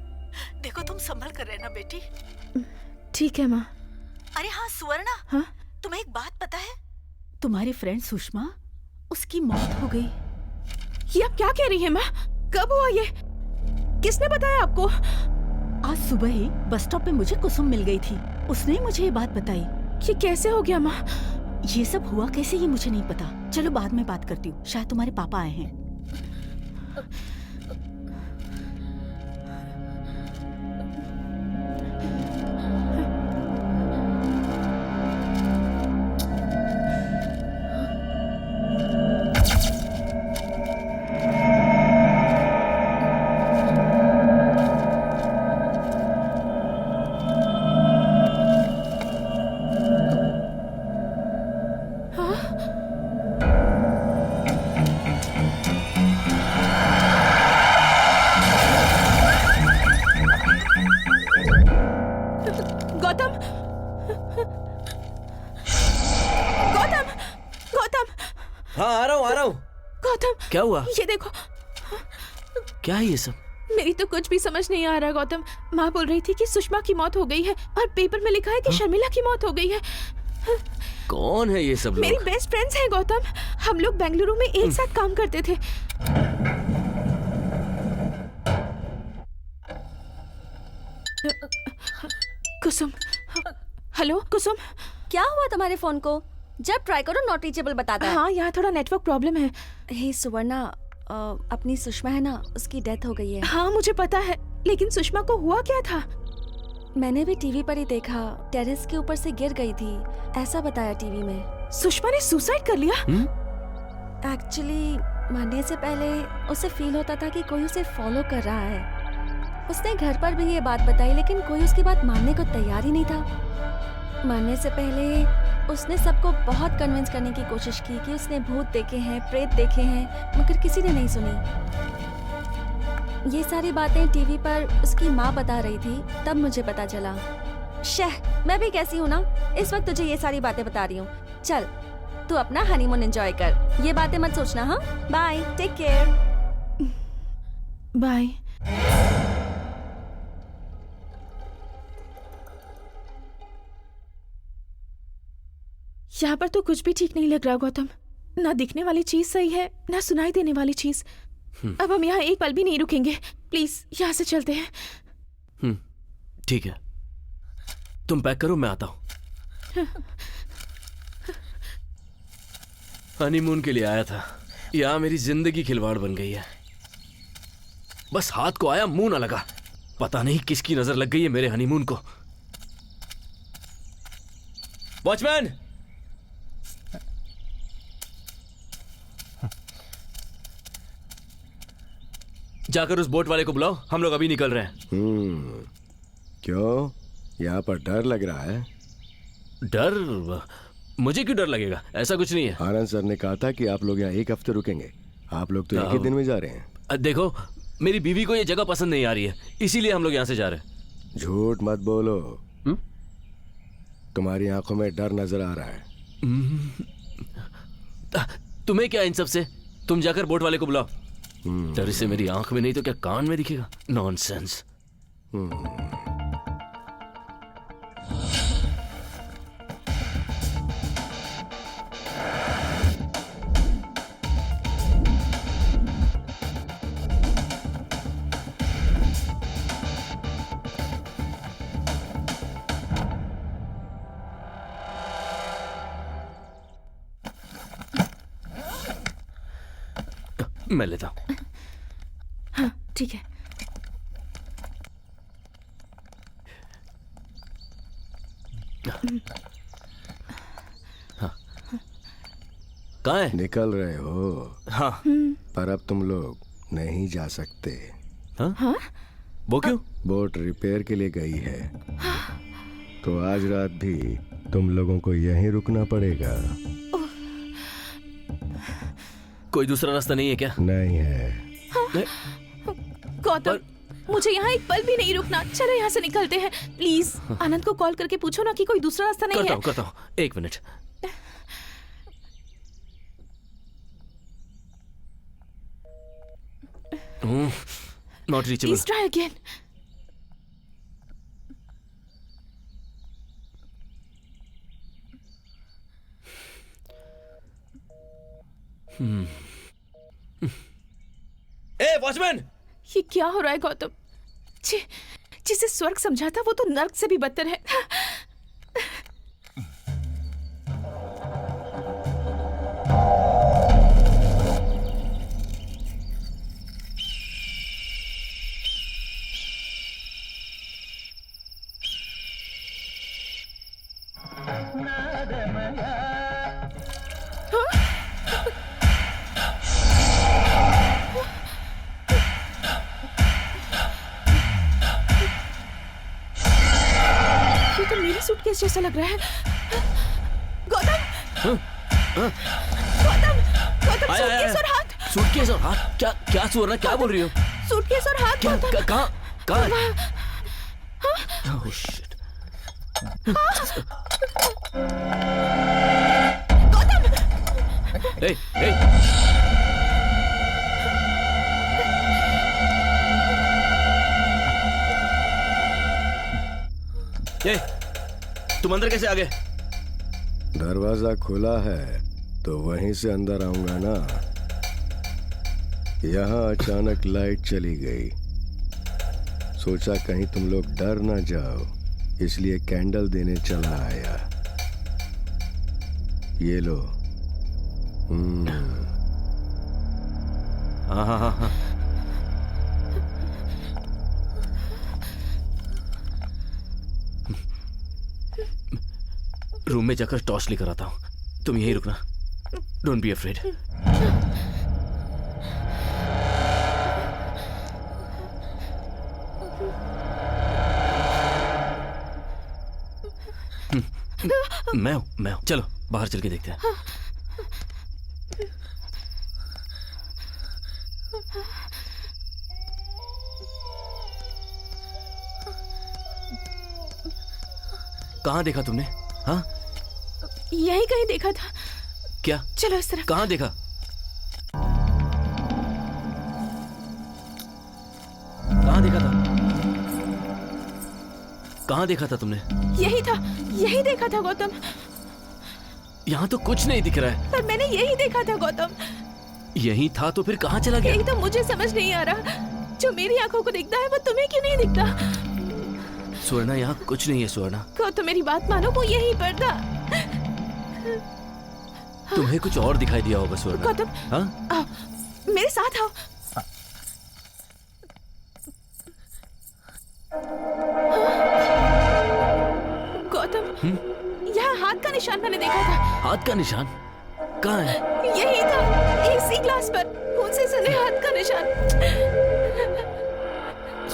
देखो तुम संभल कर रहना बेटी। ठीक है माँ। अरे हाँ सुवर्णा, हाँ? तुम्हें एक बात पता है? तुम्हारी फ्रेंड सुषमा, उसकी मौत हो गई। ये आप क्या कह रही हैं माँ? कब हुआ ये? किसने बताया आपको? आज सुबह ही बस स्टॉप पे मुझे कुसुम मिल गई थी। उसने ही मुझे ये बात बताई। ये कैसे हो गया माँ? ये सब हुआ कैसे ये मुझे नहीं पता। चलो बाद में बात करती हूँ, शायद तुम्हारे पापा आए हैं। गौतम, गौतम, गौतम, हाँ आ रहा हूँ। गौतम, क्या हुआ? ये देखो। क्या है ये सब? मेरी तो कुछ भी समझ नहीं आ रहा गौतम। माँ बोल रही थी कि सुषमा की मौत हो गई है और पेपर में लिखा है कि शर्मिला की मौत हो गई है। कौन है ये सब मेरी लोग? बेस्ट फ्रेंड्स हैं गौतम। हम लोग बेंगलुरु में एक साथ काम करते थे। कुसुम, हेलो कुसुम। क्या हुआ तुम्हारे फोन को? जब ट्राई करो नॉट रीचेबल बताता है। हाँ, यहाँ थोड़ा नेटवर्क प्रॉब्लम है। हे सुवर्णा, अपनी सुषमा है ना, उसकी डेथ हो गई है। हाँ मुझे पता है, लेकिन सुषमा को हुआ क्या था? मैंने भी टीवी पर ही देखा, टेरेस के ऊपर से गिर गई थी, ऐसा बताया टीवी में। सुषमा ने सुसाइड कर लिया? एक्चुअली मरने से पहले उसे फील होता था कि कोई उसे फॉलो कर रहा है। उसने घर पर भी ये बात बताई, लेकिन कोई उसकी बात मानने को तैयार ही नहीं था। मरने से पहले उसने सबको बहुत कन्विंस करने की कोशिश की कि उसने भूत देखे हैं, प्रेत देखे हैं, मगर किसी ने नहीं सुनी। ये सारी बातें टीवी पर उसकी माँ बता रही थी, तब मुझे पता चला। मैं भी कैसी हूँ ना, इस वक्त तुझे ये सारी बातें बता रही हूँ। चल तू अपना हनीमून एंजॉय कर, ये बातें मत सोचना। हाँ, बाय, टेक केयर। बाय। यहाँ पर तो कुछ भी ठीक नहीं लग रहा गौतम। ना दिखने वाली चीज सही है, ना सुनाई देने वाली चीज। अब हम यहाँ एक पल भी नहीं रुकेंगे। प्लीज यहाँ से चलते हैं। ठीक है, तुम पैक करो, मैं आता हूँ। हनीमून के लिए आया था, यहाँ मेरी जिंदगी खिलवाड़ बन गई है। बस हाथ को आया, मुंह ना लगा। पता नहीं किसकी नजर लग गई है मेरे हनीमून को। वॉचमैन, जाकर उस बोट वाले को बुलाओ, हम लोग अभी निकल रहे हैं। क्यों, यहाँ पर डर लग रहा है? डर? मुझे क्यों डर लगेगा? ऐसा कुछ नहीं है। आनंद सर ने कहा था कि आप लोग यहाँ एक हफ्ते रुकेंगे। आप लोग तो एक ही दिन में जा रहे हैं। देखो, मेरी बीवी को ये जगह पसंद नहीं आ रही है, इसीलिए हम लोग यहाँ से जा रहे हैं। झूठ मत बोलो। तुम्हारी आंखों में डर नजर आ रहा है। तुम्हें क्या इन सब से? तुम जाकर बोट वाले को बुलाओ। डर से मेरी आंख में नहीं तो क्या कान में दिखेगा? नॉनसेंस। मैं लेता हूं। हाँ ठीक है। कहाँ है? निकल रहे हो? हाँ। पर अब तुम लोग नहीं जा सकते। हाँ? वो क्यों? बोट रिपेयर के लिए गई है, तो आज रात भी तुम लोगों को यहीं रुकना पड़ेगा। कोई दूसरा रास्ता नहीं है क्या? नहीं है। गौतम, मुझे यहाँ एक पल भी नहीं रुकना। चलो यहाँ से निकलते हैं। प्लीज आनंद को कॉल करके पूछो ना कि कोई दूसरा रास्ता नहीं है। करता हूँ, एक minute. Not reachable. Please try again. A watchman! ये क्या हो रहा है गौतम? जिसे स्वर्ग समझा था वो तो नर्क से भी बदतर है। ये तो मेरी सूटकेस जैसा लग रहा है। गौतम! गौतम, सूटकेस और हाथ। सूटकेस और हाथ? क्या सुवर्ण, क्या बोल रही हो? सूटकेस और हाथ। क्या? कहाँ है? Oh, shit. गौतम! Hey! तुम अंदर कैसे आ गए? दरवाजा खुला है तो वहीं से अंदर आऊंगा ना। यहाँ अचानक लाइट चली गई, सोचा कहीं तुम लोग डर ना जाओ, इसलिए कैंडल देने चला आया। ये लो। हाँ। रूम में जाकर टॉर्च लेकर आता हूँ। तुम यहीं रुकना। Don't be afraid. मैं हूँ। चलो बाहर चल के देखते हैं। कहाँ देखा तुमने? हाँ, यही कहीं देखा था। क्या? चलो इस तरफ। कहाँ देखा? कहाँ देखा था तुमने? यही देखा था गौतम। यहाँ तो कुछ नहीं दिख रहा है। पर मैंने यही देखा था गौतम। यही था तो फिर कहाँ चला गया? यही तो मुझे समझ नहीं आ रहा। जो मेरी आंखों को दिखता है वो तुम्हें क्यों नहीं दिखता? स्वर्णा, यहाँ कुछ नहीं है स्वर्णा। गौतम मेरी बात मानो, वो यहीं पर था। तुम्हें कुछ और दिखाई दिया होगा स्वर्णा। गौतम, हाँ? आओ, मेरे साथ आओ। गौतम, यहाँ हाथ का निशान मैंने देखा था। हाथ का निशान? कहाँ है? यही था, इसी ग्लास पर, खून से सने हाथ का निशान।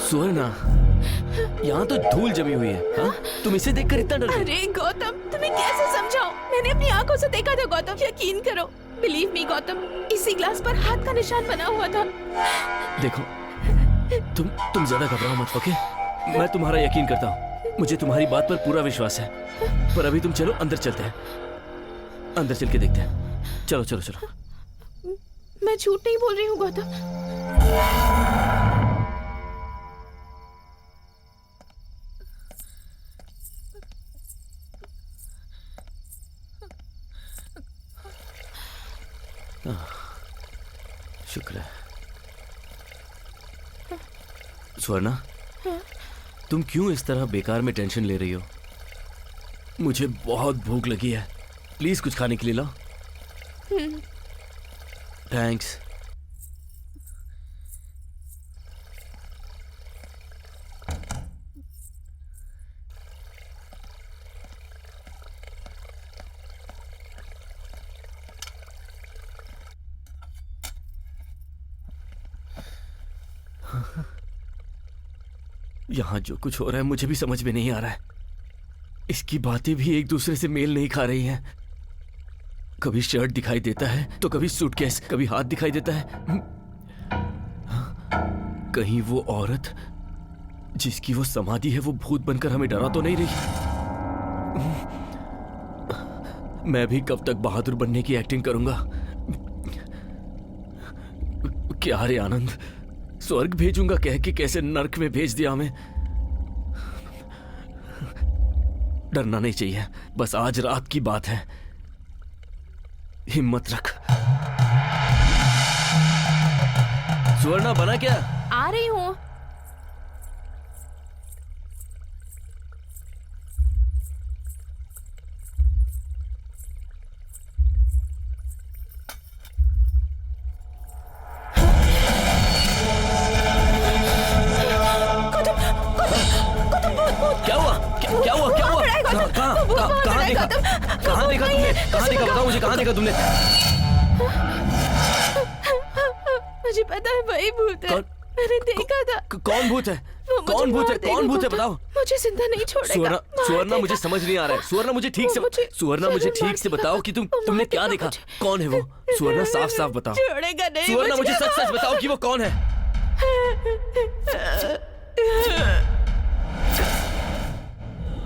स्वर्णा, यहाँ तो धूल जमी हुई है। हाँ? तुम इसे देखकर इतना डर गई? अरे गौतम, तुम्हें कैसे समझाऊं? मैंने अपनी आंखों से देखा था गौतम, यकीन करो। बिलीव मी गौतम, इसी ग्लास पर हाथ का निशान बना हुआ था। देखो, तुम ज्यादा घबराओ मत, ओके? मैं तुम्हारा यकीन करता हूँ। मुझे तुम्हारी बात पर पूरा विश्वास है। पर अभी तुम चलो, अंदर चलते हैं। अंदर चल के देखते हैं। चलो। मैं झूठ नहीं बोल रही हूँ गौतम। शुक्र है। स्वर्णा, तुम क्यों इस तरह बेकार में टेंशन ले रही हो? मुझे बहुत भूख लगी है, प्लीज कुछ खाने के लिए लाओ। थैंक्स। यहाँ जो कुछ हो रहा है मुझे भी समझ में नहीं आ रहा है। इसकी बातें भी एक दूसरे से मेल नहीं खा रही हैं। कभी शर्ट दिखाई देता है तो कभी सूटकेस, कभी हाथ दिखाई देता है। कहीं वो औरत जिसकी वो समाधि है वो भूत बनकर हमें डरा तो नहीं रही? मैं भी कब तक बहादुर बनने की एक्टिंग करूंगा? क्या रे आनंद, स्वर्ग भेजूंगा कह के कैसे नर्क में भेज दिया हमें। डरना नहीं चाहिए, बस आज रात की बात है। हिम्मत रख। सुवर्णा बना क्या? आ रही हूँ। क्या हुआ? क्या हुआ? कहाँ देखा? कहाँ देखा तुमने? कहाँ देखा? बताओ मुझे, कहाँ देखा तुमने? मुझे पता है वही भूत है। मैंने देखा था। कौन भूत है? कौन भूत है? कौन भूत है? बताओ। मुझे जिंदा नहीं छोड़ेगा। सुवर्णा मुझे समझ नहीं आ रहा है। सुवर्णा मुझे ठीक से बताओ कि तुमने क्या देखा? कौन है वो? सुवर्णा साफ साफ बताओ। छोड़ेगा नहीं। सुवर्णा मुझे सच सच बताओ कि वो कौन है?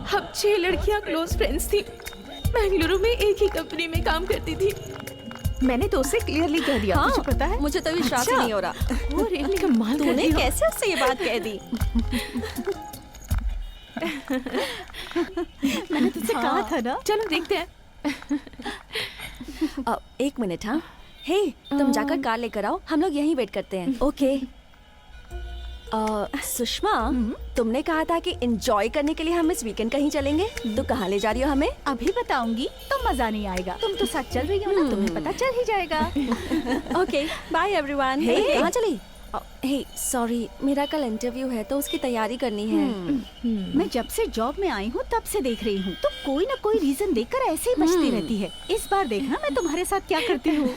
हम 6 लड़कियां क्लोज फ्रेंड्स थी। बेंगलुरु में एक ही कंपनी में काम करती थी। मैंने तो उसे क्लियरली कह दिया। हाँ, तुझे पता है? मुझे तो विश्वास ही नहीं हो रहा। वो रियली कमाल कर तूने दिया। कैसे उससे ये बात कह दी? मैंने तुझसे कहा था ना। चलो देखते हैं। एक मिनट। हाँ, हे, तुम जाकर कार लेकर आओ, हम लोग यहीं वेट करते हैं। ओके। सुषमा, तुमने कहा था कि एंजॉय करने के लिए हम इस वीकेंड कहीं चलेंगे। तो कहाँ ले जा रही हो हमें? अभी बताऊंगी तो मजा नहीं आएगा। तुम तो साथ चल रही हो ना, तुम्हें पता चल ही जाएगा। Okay, bye everyone. हे, कहाँ चली? हे, सॉरी, मेरा कल इंटरव्यू है तो उसकी तैयारी करनी है। मैं जब से जॉब में आई हूँ तब से देख रही हूँ, तो कोई ना कोई रीजन देकर ऐसे ही बचती रहती है। इस बार देखना मैं तुम्हारे साथ क्या करती हूँ।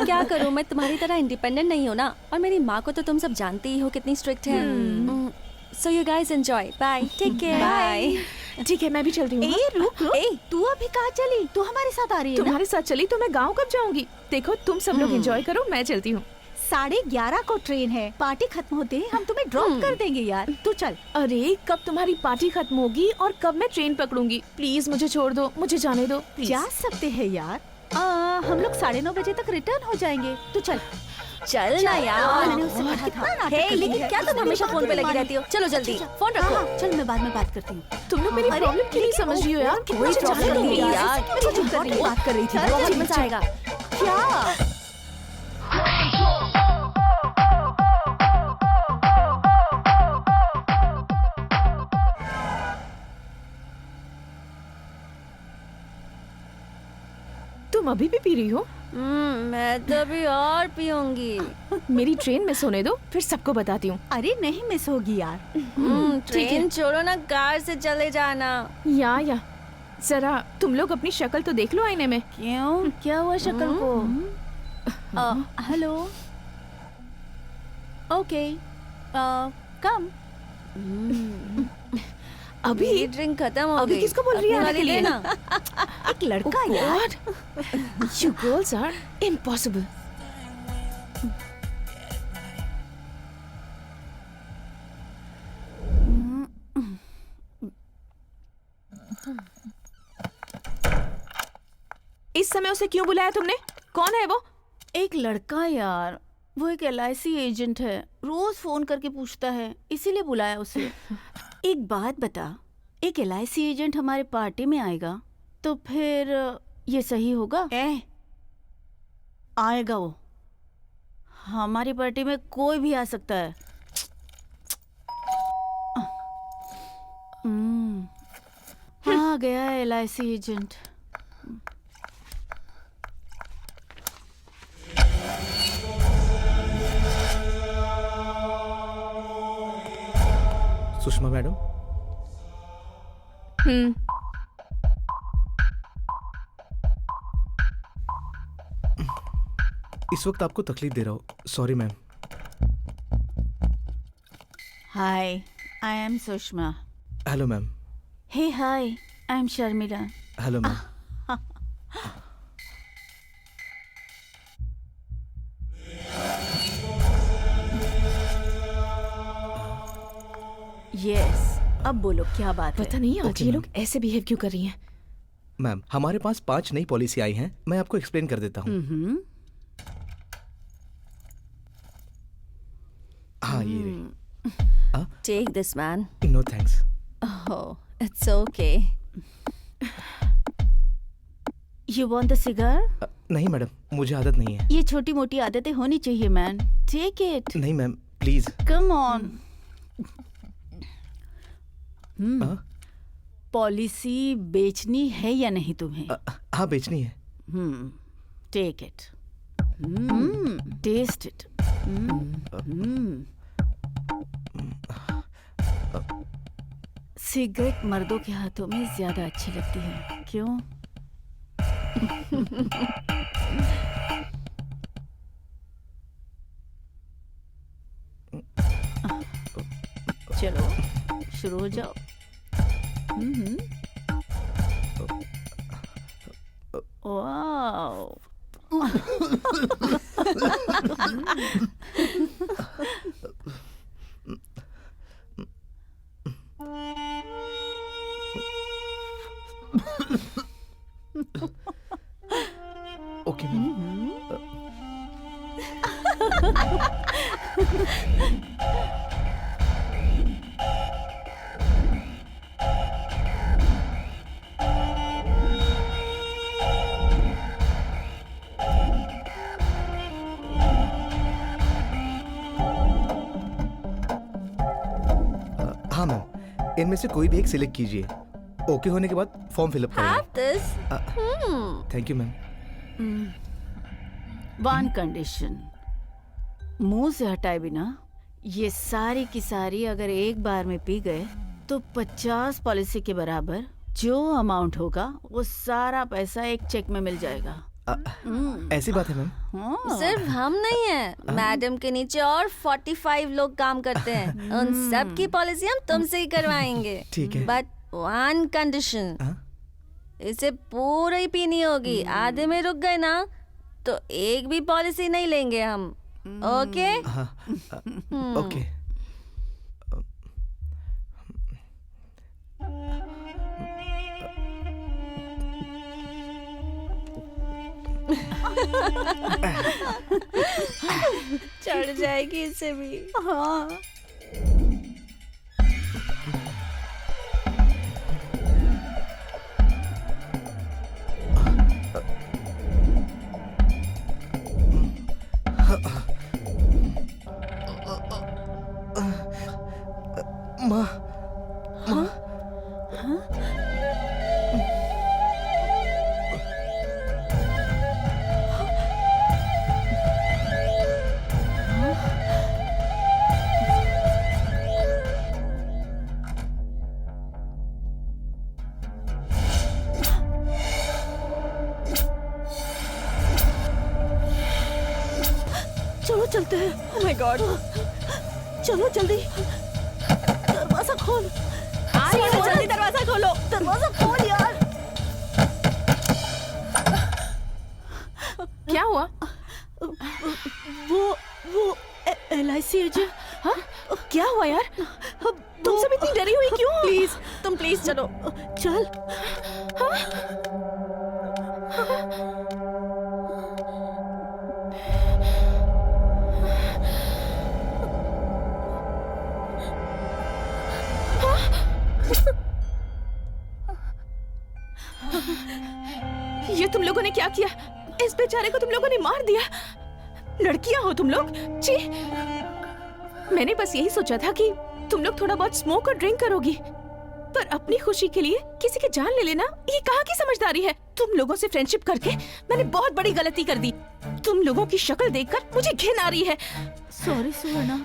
क्या करूँ, मैं तुम्हारी तरह इंडिपेंडेंट नहीं हूँ ना, और मेरी माँ को तो तुम सब जानती ही हो कितनी स्ट्रिक्ट है। So you guys enjoy, bye, take care, bye. ठीक है, मैं भी चल रही हूँ। रुक, तू अभी कहाँ चली? तू हमारे साथ आ रही है ना? तुम्हारे साथ चली तो मैं गाँव कब जाऊंगी? देखो, तुम सब लोग एंजॉय करो, मैं चलती हूँ। 11:30 को ट्रेन है। पार्टी खत्म होते ही हम तुम्हें ड्रॉप कर देंगे यार। तू चल। अरे, कब तुम्हारी पार्टी खत्म होगी और कब मैं ट्रेन पकड़ूंगी? प्लीज मुझे छोड़ दो, मुझे जाने दो। जा सकते हैं यार। हम लोग 9:30 बजे तक रिटर्न हो जाएंगे। तू चल ना यार। मैंने उससे कहा था। हे, लेकिन क्या तुम हमेशा फोन पे लगी रहती हो? चलो जल्दी, फोन रखो। चल, मैं बाद में बात करती हूँ। तुम लोग मेरी प्रॉब्लम क्यों नहीं समझ रही हो यार? कोई प्रॉब्लम नहीं है यार। बात कर रही थी। बहुत मजा आएगा। क्या? तुम अभी भी पी रही हो? मैं तो अभी और पीऊंगी। मेरी ट्रेन मिस होने दो, फिर सबको बताती हूँ। अरे नहीं मिस होगी यार। ट्रेन छोड़ो ना, कार से चले जाना। या जरा तुम लोग अपनी शक्ल तो देख लो आईने में। क्यों? क्या हुआ शक्ल को? हेलो। ओके, कम। अभी ड्रिंक खत्म हो गई। अभी किसको बोल रही है आने के लिए? ना? एक लड़का यार। You girls are impossible. इस समय उसे क्यों बुलाया तुमने? कौन है वो? एक लड़का यार, वो एक LIC एजेंट है। रोज फोन करके पूछता है, इसीलिए बुलाया उसे। एक बात बता, एक LIC एजेंट हमारे पार्टी में आएगा तो फिर ये सही होगा? आएगा वो। हमारी पार्टी में कोई भी आ सकता है। आ गया है LIC एजेंट। सुषमा मैडम, इस वक्त आपको तकलीफ दे रहा हूँ, sorry ma'am. Hi, I am Sushma. Hello ma'am. Hey, hi. I am Sharmila. Hello ma'am. Yes. अब बोलो क्या बात है? पता नहीं आज Okay, ये ma'am. लोग ऐसे बिहेव क्यों कर रही हैं। मैम हमारे पास 5 नई पॉलिसी आई हैं, मैं आपको एक्सप्लेन कर देता हूँ। हाँ ये रही। Take this, man. No thanks. Oh, it's okay. You want the cigar? नहीं मैडम, मुझे आदत नहीं है। ये छोटी मोटी आदतें होनी चाहिए मैन। Take it. नहीं ma'am please. Come on. Policy बेचनी है या नहीं तुम्हें? हाँ बेचनी है। Take it. Taste it. Cigarette मर्दों के हाथों में ज्यादा अच्छी लगती है, क्यों? चलो शुरू हो जाओ। वाओ। Okay ma'am. हाँ मैम, इनमें से कोई भी एक सिलेक्ट कीजिए। ओके होने के बाद फॉर्म फिलअप Have करेंगे। this. Thank you ma'am. One condition, मुंह से हटाए बिना ये सारी की सारी अगर एक बार में पी गए तो 50 पॉलिसी के बराबर जो अमाउंट होगा वो सारा पैसा एक चेक में मिल जाएगा। ऐसी बात है मैम। सिर्फ हम नहीं हैं, मैडम के नीचे और 45 लोग काम करते हैं। उन सब की पॉलिसी हम तुमसे ही करवाएंगे। ठीक है। बट वन कंडीशन, इसे पूरी ही पीनी होगी। आधे में रुक गए ना तो एक भी पॉलिसी नहीं लेंगे हम। ओके? ओके। चढ़ जाएगी इसे भी। हाँ। माँ, माँ, चलो चलते हैं। Oh my God. चलो जल्दी, दरवाजा खोल। आ रही हूँ, जल्दी दरवाजा खोलो। दरवाजा खोल यार। क्या हुआ? वो LIC एजेंट। हाँ? क्या हुआ यार? तुम सब इतनी डरी हुई क्यों? तुम प्लीज चलो। चल। ये तुम लोगों ने क्या किया? इस बेचारे को तुम लोगों ने मार दिया। लड़कियां हो तुम लोग? छी। मैंने बस यही सोचा था कि तुम लोग थोड़ा बहुत स्मोक और ड्रिंक करोगी, पर अपनी खुशी के लिए किसी की जान ले लेना ये कहाँ की समझदारी है? तुम लोगों से फ्रेंडशिप करके मैंने बहुत बड़ी गलती कर दी। तुम लोगों की शक्ल देखकर मुझे घिन आ रही है। सॉरी सुवर्णा।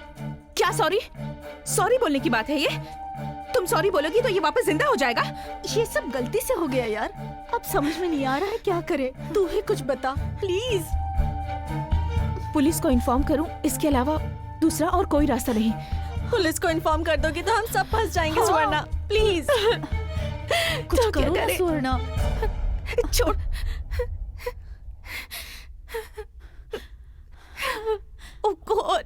क्या सॉरी? सॉरी बोलने की बात है ये? तुम सॉरी बोलोगी तो ये वापस जिंदा हो जाएगा? ये सब गलती से हो गया यार, अब समझ में नहीं आ रहा है क्या करे। तू ही कुछ बता प्लीज। पुलिस को इन्फॉर्म करूं, इसके अलावा दूसरा और कोई रास्ता नहीं। पुलिस को इन्फॉर्म कर दोगी तो हम सब फंस जाएंगे स्वर्णा, प्लीज। कुछ करो ना स्वर्णा। छोड़। ओह गॉड।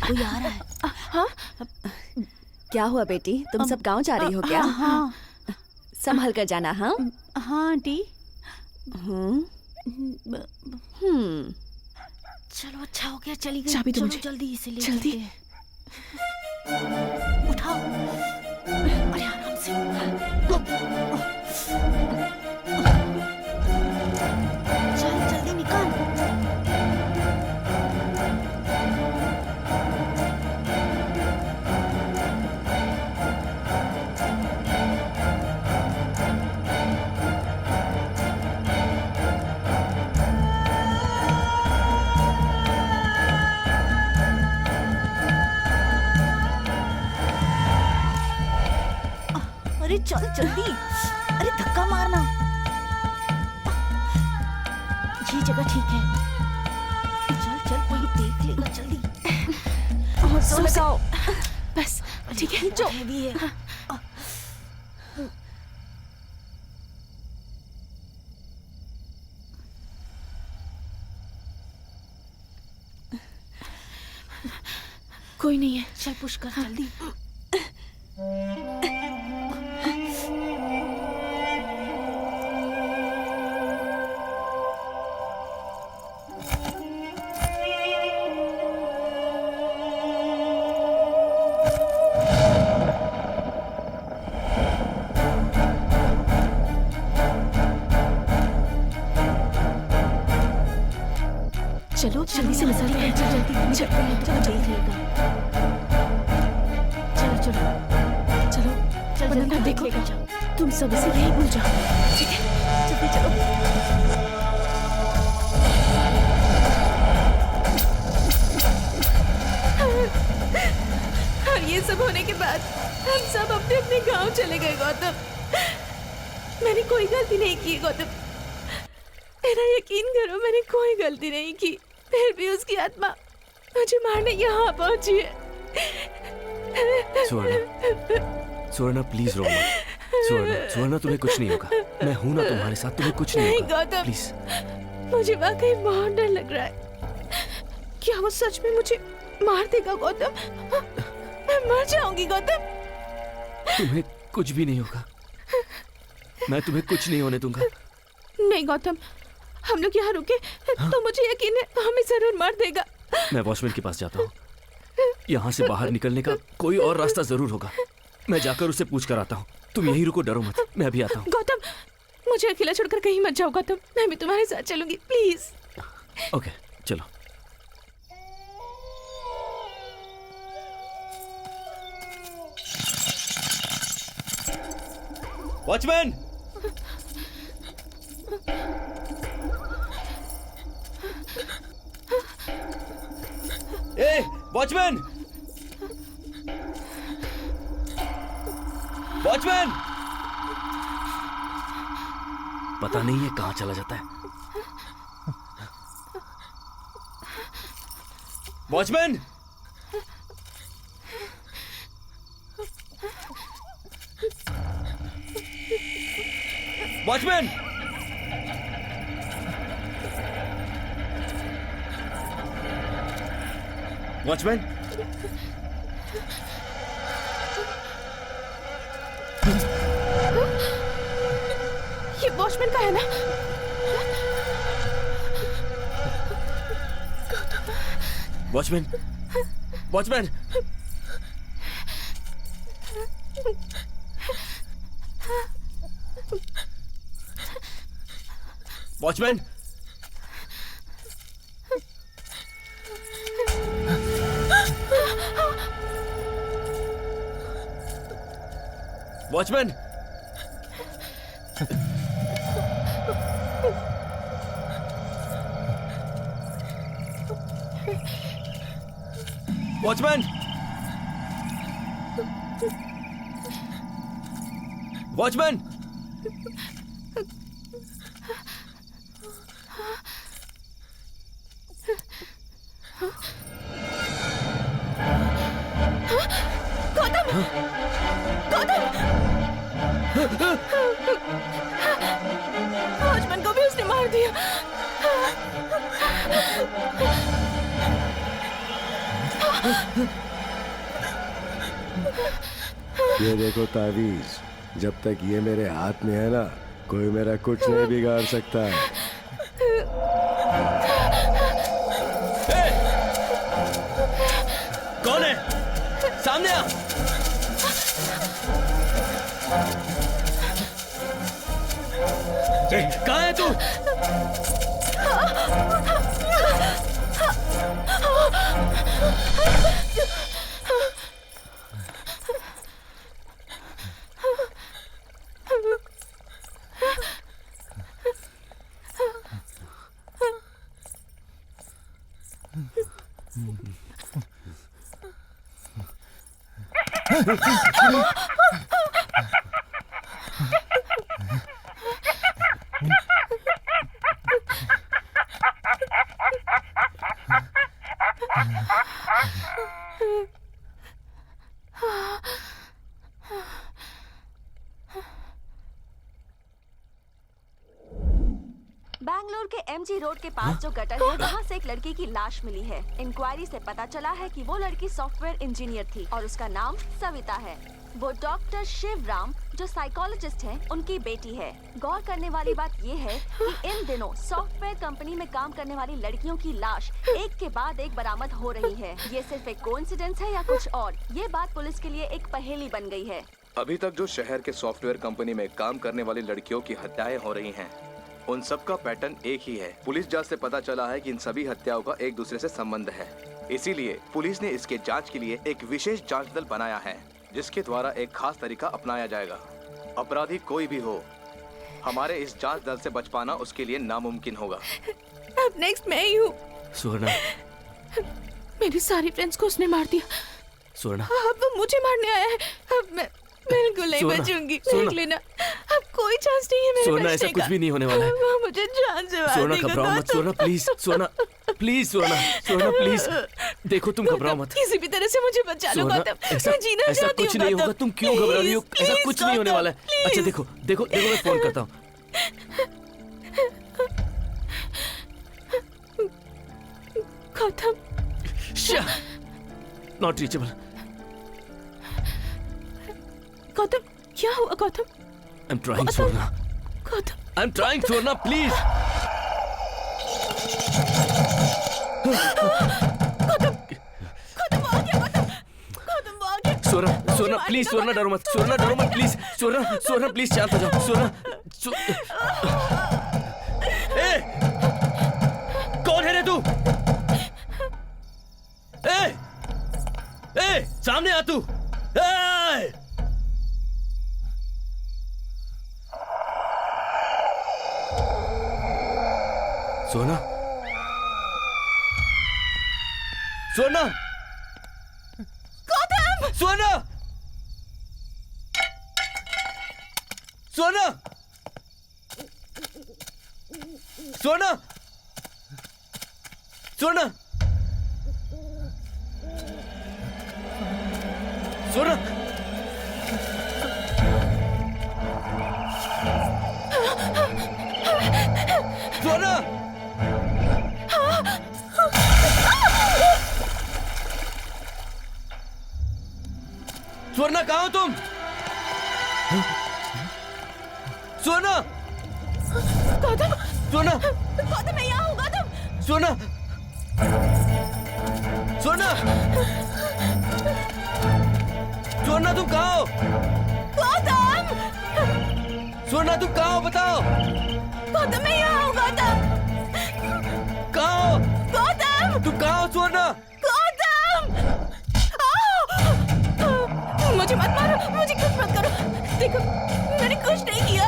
कोई आ रहा है। हाँ? क्या हुआ बेटी, तुम सब गांव जा रही हो क्या? हाँ संभल कर जाना। हाँ हाँ आंटी। चलो अच्छा हो गया चली गई। चाबी दो मुझे। जल्दी इसे ले जल्दी। चलते हैं। उठाओ। अरे आराम से। चल जल्दी निकाल। अरे चल जल्दी। अरे धक्का मारना। ये जगह ठीक है। चल चल कोई देख लेगा जल्दी। और सो लगाओ। बस ठीक है। जो भी है। कोई नहीं है। चल पुश कर जल्दी। चलो जल्दी से निकल गए। जल्दी चलो देख लेगा। चलो चलो चलो चल वरना जल्दी देखो देख लेगा। तुम सब इसे यही भूल जाओ। ठीक है जल्दी चलो। और ये सब होने के बाद हम सब अपने अपने गांव चले गए। गौतम, मैंने कोई गलती नहीं की। गौतम मेरा यकीन करो, मैंने कोई गलती नहीं की। फिर भी उसकी आत्मा मुझे मारने यहाँ पहुंची है। स्वर्णा प्लीज रो मत। स्वर्णा तुम्हें कुछ नहीं होगा। मैं हूं ना तुम्हारे साथ, तुम्हें कुछ नहीं नहीं होगा। गौतम, प्लीज। मुझे वाकई बहुत डर लग रहा है। क्या वो सच में मुझे मार देगा? गौतम मैं मर जाऊंगी। गौतम तुम्हें कुछ भी नहीं होगा। मैं तुम्हें कुछ नहीं होने दूंगा। नहीं गौतम, हम लोग यहाँ रुके तो मुझे यकीन है हमें जरूर मार देगा। मैं वॉचमैन के पास जाता हूँ। यहाँ से बाहर निकलने का कोई और रास्ता जरूर होगा। मैं जाकर उससे पूछ कर आता हूँ। तुम यहीं रुको, डरो मत। मैं अभी आता हूँ। गौतम मुझे अकेला छोड़कर कहीं मत जाओ। गौतम मैं भी तुम्हारे साथ चलूंगी, प्लीज। ओके चलो। वॉचमैन! ए, वॉचमैन! वॉचमैन! पता नहीं है कहाँ चला जाता है। वॉचमैन! वॉचमैन! वॉचमैन! ये वॉचमैन का है ना? Watchman, watchman, watchman, watchman, watchman, watchman, Gautam, Gautam, watchman को भी उसने मार दिया। ये देखो तावीज, जब तक ये मेरे हाथ में है ना, कोई मेरा कुछ नहीं बिगाड़ सकता है। कौन है? सामने आ। कहाँ है तू? बैंगलोर के एमजी रोड के पास जो गटर है, वहाँ से एक लड़की की लाश मिली है। इंक्वायरी से पता चला है कि वो लड़की सॉफ्टवेयर इंजीनियर थी और उसका नाम सविता है। वो डॉक्टर शिवराम जो साइकोलॉजिस्ट हैं, उनकी बेटी है। गौर करने वाली बात ये है कि इन दिनों सॉफ्टवेयर कंपनी में काम करने वाली लड़कियों की लाश एक के बाद एक बरामद हो रही है। ये सिर्फ एक कोइंसिडेंस है या कुछ और? ये बात पुलिस के लिए एक पहेली बन गई है। अभी तक जो शहर के सॉफ्टवेयर कंपनी में काम करने वाली लड़कियों की हत्याएं हो रही हैं, उन सब का पैटर्न एक ही है। पुलिस जांच से पता चला है कि इन सभी हत्याओं का एक दूसरे से संबंध है। इसीलिए पुलिस ने इसके जांच के लिए एक विशेष जांच दल बनाया है, जिसके द्वारा एक खास तरीका अपनाया जाएगा। अपराधी कोई भी हो, हमारे इस जांच दल से बच पाना उसके लिए नामुमकिन होगा। अब नेक्स्ट मैं ही हूँ। सुवर्णा, मेरी सारी फ्रेंड्स को उसने मार दिया। सुवर्णा, अब वो मुझे मारने आया है। अब मैं बिल्कुल नहीं बचूंगी। देख लेना, अब कोई चांस नहीं है मेरे सुवर्णा, बचने ऐसा का। कुछ भी नहीं होने वाला है। वो मुझे जान से मार सुवर्णा, देगा। घबराओ मत। Suvarna please, Suvarna please, Suvarna, Suvarna please, देखो तुम घबराओ मत। किसी भी तरह से मुझे बचा लो सुवर्णा, गौतम। ऐसा मैं जीना ऐसा चाहती कुछ हूँ नहीं गौतम। होगा। तुम क्यों घबरा रही हो? Please, ऐसा कुछ नहीं होने वाला है। गौतम, अच्छा please। देखो देखो देखो, मैं फोन करता हूँ। Gautam, not reachable. गौतम, क्या हुआ Gautam? I am trying Suvarna, Gautam, I am trying Suvarna, please. Suvarna, Suvarna please, Suvarna डरो मत, सुवर्णा डरो मत प्लीज, सुवर्णा, सुवर्णा प्लीज शांत हो जाओ, सुवर्णा। ए, कौन है रे तू? ए, ए, सामने आ तू। ए! सोना, सोना, गौतम, सोना, सोना, सोना, सोना, सोना, सोना, स्वर्णा, कहाँ हो तुम? स्वर्णा, सोना गौतम मैं यहाँ हूँ गौतम। सोना सोना सोना तुम कहाँ हो? गौतम सोना तुम कहाँ हो बताओ? गौतम मैं यहाँ हूँ गौतम। कहाँ हो? गौतम तुम कहाँ हो सोना? गौतम मुझे मत मारो, मुझे कुछ मत करो। देखो मैंने कुछ नहीं किया।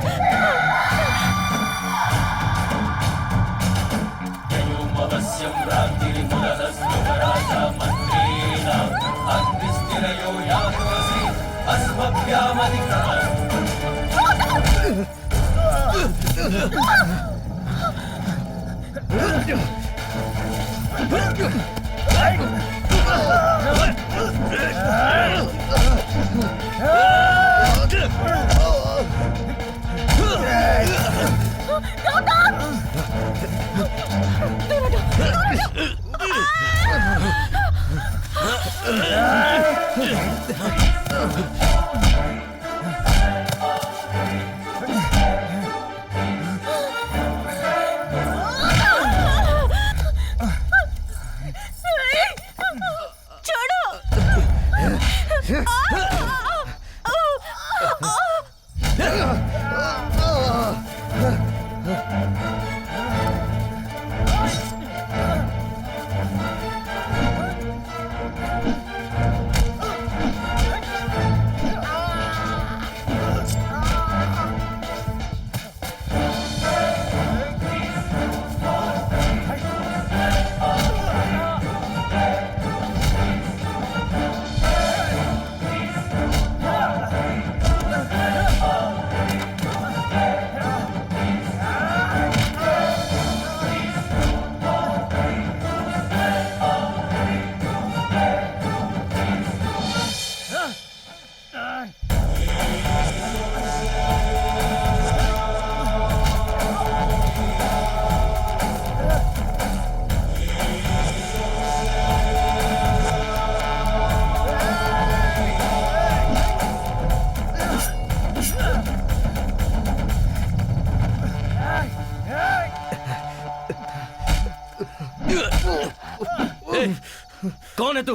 कौन है तू?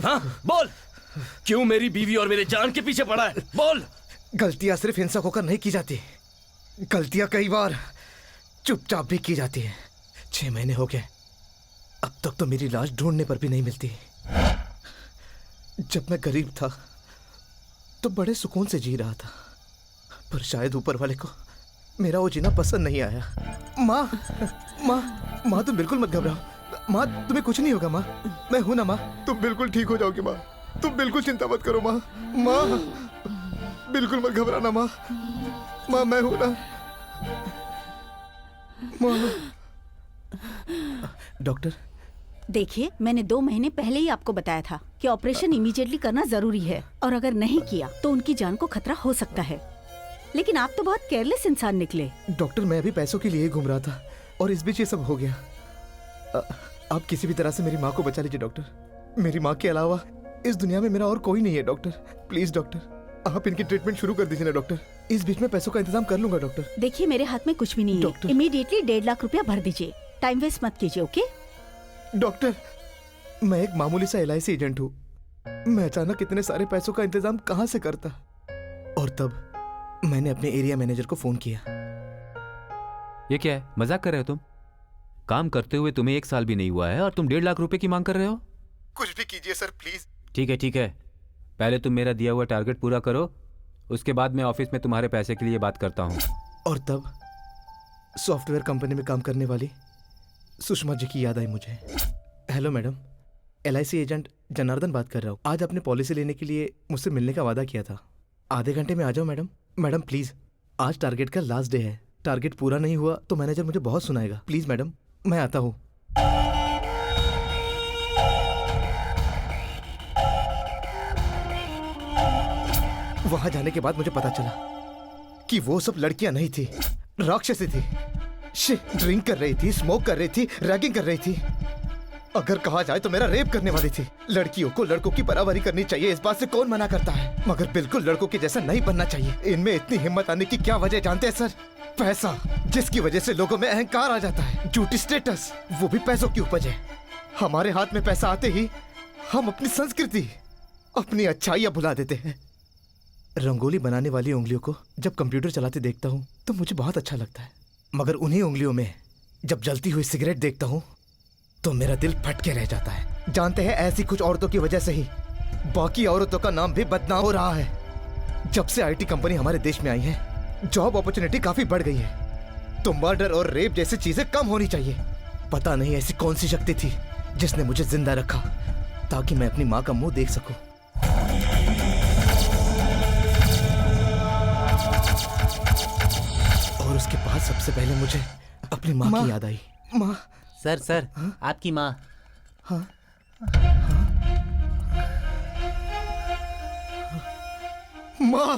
हाँ बोल, क्यों मेरी बीवी और मेरे जान के पीछे पड़ा है? बोल। गलतियां सिर्फ हिंसक होकर नहीं की जाती, गलतियां कई बार चुपचाप भी की जाती है। 6 महीने हो गए, अब तक तो मेरी लाश ढूंढने पर भी नहीं मिलती। जब मैं गरीब था तो बड़े सुकून से जी रहा था, पर शायद ऊपर वाले को मेरा वो जीना पसंद नहीं आया। माँ माँ माँ तुम बिल्कुल मत घबराओ माँ, तुम्हें कुछ नहीं होगा माँ, मैं हूं ना माँ, तुम बिल्कुल ठीक हो जाओगी माँ, तुम बिल्कुल चिंता मत करो माँ। माँ बिल्कुल मत घबराना माँ, माँ मैं हूं ना माँ। डॉक्टर देखिए, मैंने 2 महीने पहले ही आपको बताया था कि ऑपरेशन इमीडिएटली करना जरूरी है, और अगर नहीं किया तो उनकी जान को खतरा हो सकता है। लेकिन आप तो बहुत केयरलेस इंसान निकले। डॉक्टर मैं अभी पैसों के लिए ही घूम रहा था और इस बीच ये सब हो गया। आप किसी भी तरह से मेरी माँ को बचा लीजिए डॉक्टर। मेरी माँ के अलावा इस दुनिया में मेरा और कोई नहीं है डॉक्टर। प्लीज डॉक्टर आप इनकी ट्रीटमेंट शुरू कर दीजिए ना डॉक्टर। इस बीच में पैसों का इंतजाम कर लूंगा डॉक्टर। देखिए मेरे हाथ में कुछ भी नहीं है, इमीडिएटली 1.5 लाख रुपया भर दीजिए। टाइम वेस्ट मत कीजिए, ओके? डॉक्टर मैं एक मामूली सा LIC एजेंट हूँ, मैं अचानक इतने सारे पैसों का इंतजाम कहाँ से करता? और तब मैंने अपने एरिया मैनेजर को फोन किया। ये क्या है, मजाक कर रहे हो तुम? काम करते हुए तुम्हें 1 साल भी नहीं हुआ है और तुम 1.5 लाख रुपए की मांग कर रहे हो? कुछ भी कीजिए सर प्लीज। ठीक है, पहले तुम मेरा दिया हुआ टारगेट पूरा करो, उसके बाद मैं ऑफिस में तुम्हारे पैसे के लिए बात करता हूँ। और तब सॉफ्टवेयर कंपनी में काम करने वाली सुषमा जी की याद आई मुझे। Hello madam, LIC agent Janardan बात कर रहा हूँ। आज आपने पॉलिसी लेने के लिए मुझसे मिलने का वादा किया था, आधे घंटे में आ जाओ मैडम। मैडम प्लीज, आज टारगेट का लास्ट डे है, टारगेट पूरा नहीं हुआ तो मैनेजर मुझे बहुत सुनाएगा। प्लीज मैडम मैं आता हूँ। वहां जाने के बाद मुझे पता चला कि वो सब लड़कियां नहीं थी, राक्षसी थी। ड्रिंक कर रही थी, स्मोक कर रही थी, रैगिंग कर रही थी। अगर कहा जाए तो मेरा रेप करने वाली थी। लड़कियों को लड़कों की बराबरी करनी चाहिए, इस बात से कौन मना करता है, मगर बिल्कुल लड़कों के जैसा नहीं बनना चाहिए। इनमें इतनी हिम्मत आने की क्या वजह जानते हैं सर? पैसा, जिसकी वजह से लोगों में अहंकार आ जाता है, झूठी स्टेटस, वो भी पैसों की उपज है। हमारे हाथ में पैसा आते ही हम अपनी संस्कृति, अपनी अच्छाइयां भुला देते हैं। रंगोली बनाने वाली उंगलियों को जब कंप्यूटर चलाते देखता हूँ तो मुझे बहुत अच्छा लगता है, मगर उन्हीं उंगलियों में जब जलती हुई सिगरेट देखता हूँ तो मेरा दिल फटके रह जाता है। जानते हैं, ऐसी कुछ औरतों की वजह से ही बाकी औरतों का नाम भी बदनाम हो रहा है। जब से आईटी कंपनी हमारे देश में आई है, जॉब अपॉर्चुनिटी काफी बढ़ गई है, तो मर्डर और रेप जैसी चीजें कम होनी चाहिए। पता नहीं ऐसी कौन सी शक्ति थी जिसने मुझे जिंदा रखा ताकि मैं अपनी माँ का मुंह देख सकूं। और उसके बाद सबसे पहले मुझे अपनी माँ की याद आई। माँ। सर आपकी माँ। हाँ। माँ,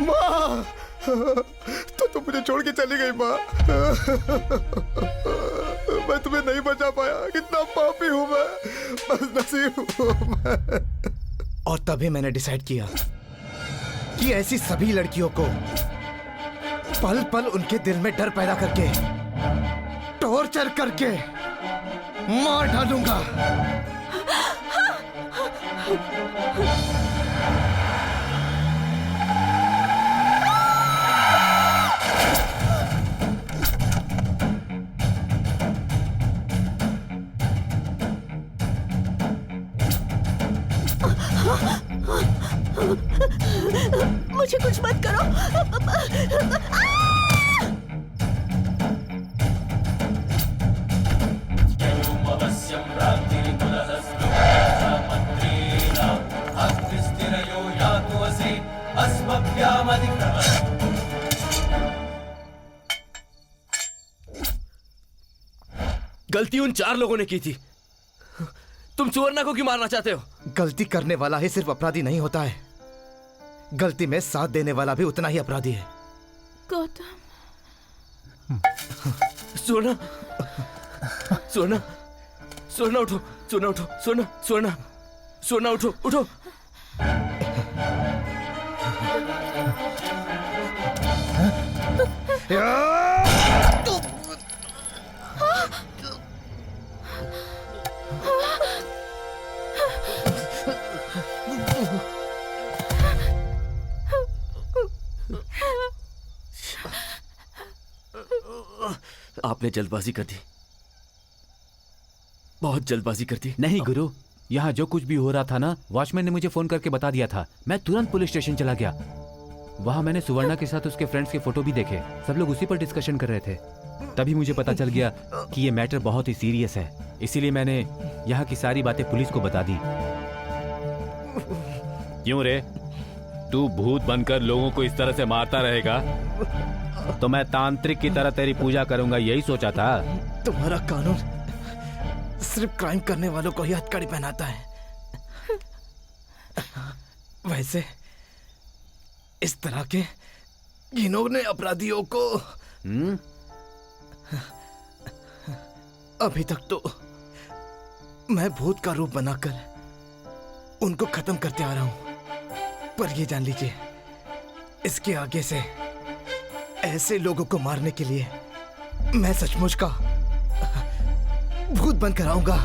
माँ, तो मुझे छोड़ के चली गई माँ। मैं तुम्हें नहीं बचा पाया, कितना पापी हूँ मैं, बस नसीब हूँ मैं। और तभी मैंने डिसाइड किया कि ऐसी सभी लड़कियों को पल पल उनके दिल में डर पैदा करके, टॉर्चर करके मार डालूंगा। मुझे कुछ मत करो। गलती उन 4 लोगों ने की थी। तुम सुवर्णा को क्यों मारना चाहते हो? गलती करने वाला ही सिर्फ अपराधी नहीं होता है, गलती में साथ देने वाला भी उतना ही अपराधी है। गौतम। सुवर्णा, सुवर्णा, सुवर्णा उठो, सुवर्णा उठो, सुवर्णा, सुवर्णा, सुवर्णा उठो, उठो। आपने जल्दबाजी कर दी, बहुत जल्दबाजी कर दी। नहीं गुरु, यहाँ जो कुछ भी हो रहा था ना, वॉचमैन ने मुझे फोन करके बता दिया था। मैं तुरंत पुलिस स्टेशन चला गया। वहाँ मैंने सुवर्णा के साथ उसके फ्रेंड्स के फोटो भी देखे। सब लोग उसी पर डिस्कशन कर रहे थे। तभी मुझे पता चल गया कि ये मैटर बहुत ही सीरियस है। इसीलिए मैंने यहाँ की सारी बातें पुलिस को बता दी। क्यों रे, तू भूत बनकर लोगों को इस तरह से मारता रहेगा तो मैं तांत्रिक की तरह तेरी पूजा करूंगा, यही सोचा था? तुम्हारा कानून सिर्फ क्राइम करने वालों को ही हथकड़ी पहनाता है। वैसे इस तरह के घिनौने अपराधियों को अभी तक तो मैं भूत का रूप बनाकर उनको खत्म करते आ रहा हूं, पर ये जान लीजिए, इसके आगे से ऐसे लोगों को मारने के लिए मैं सचमुच का भूत बनकर आऊंगा।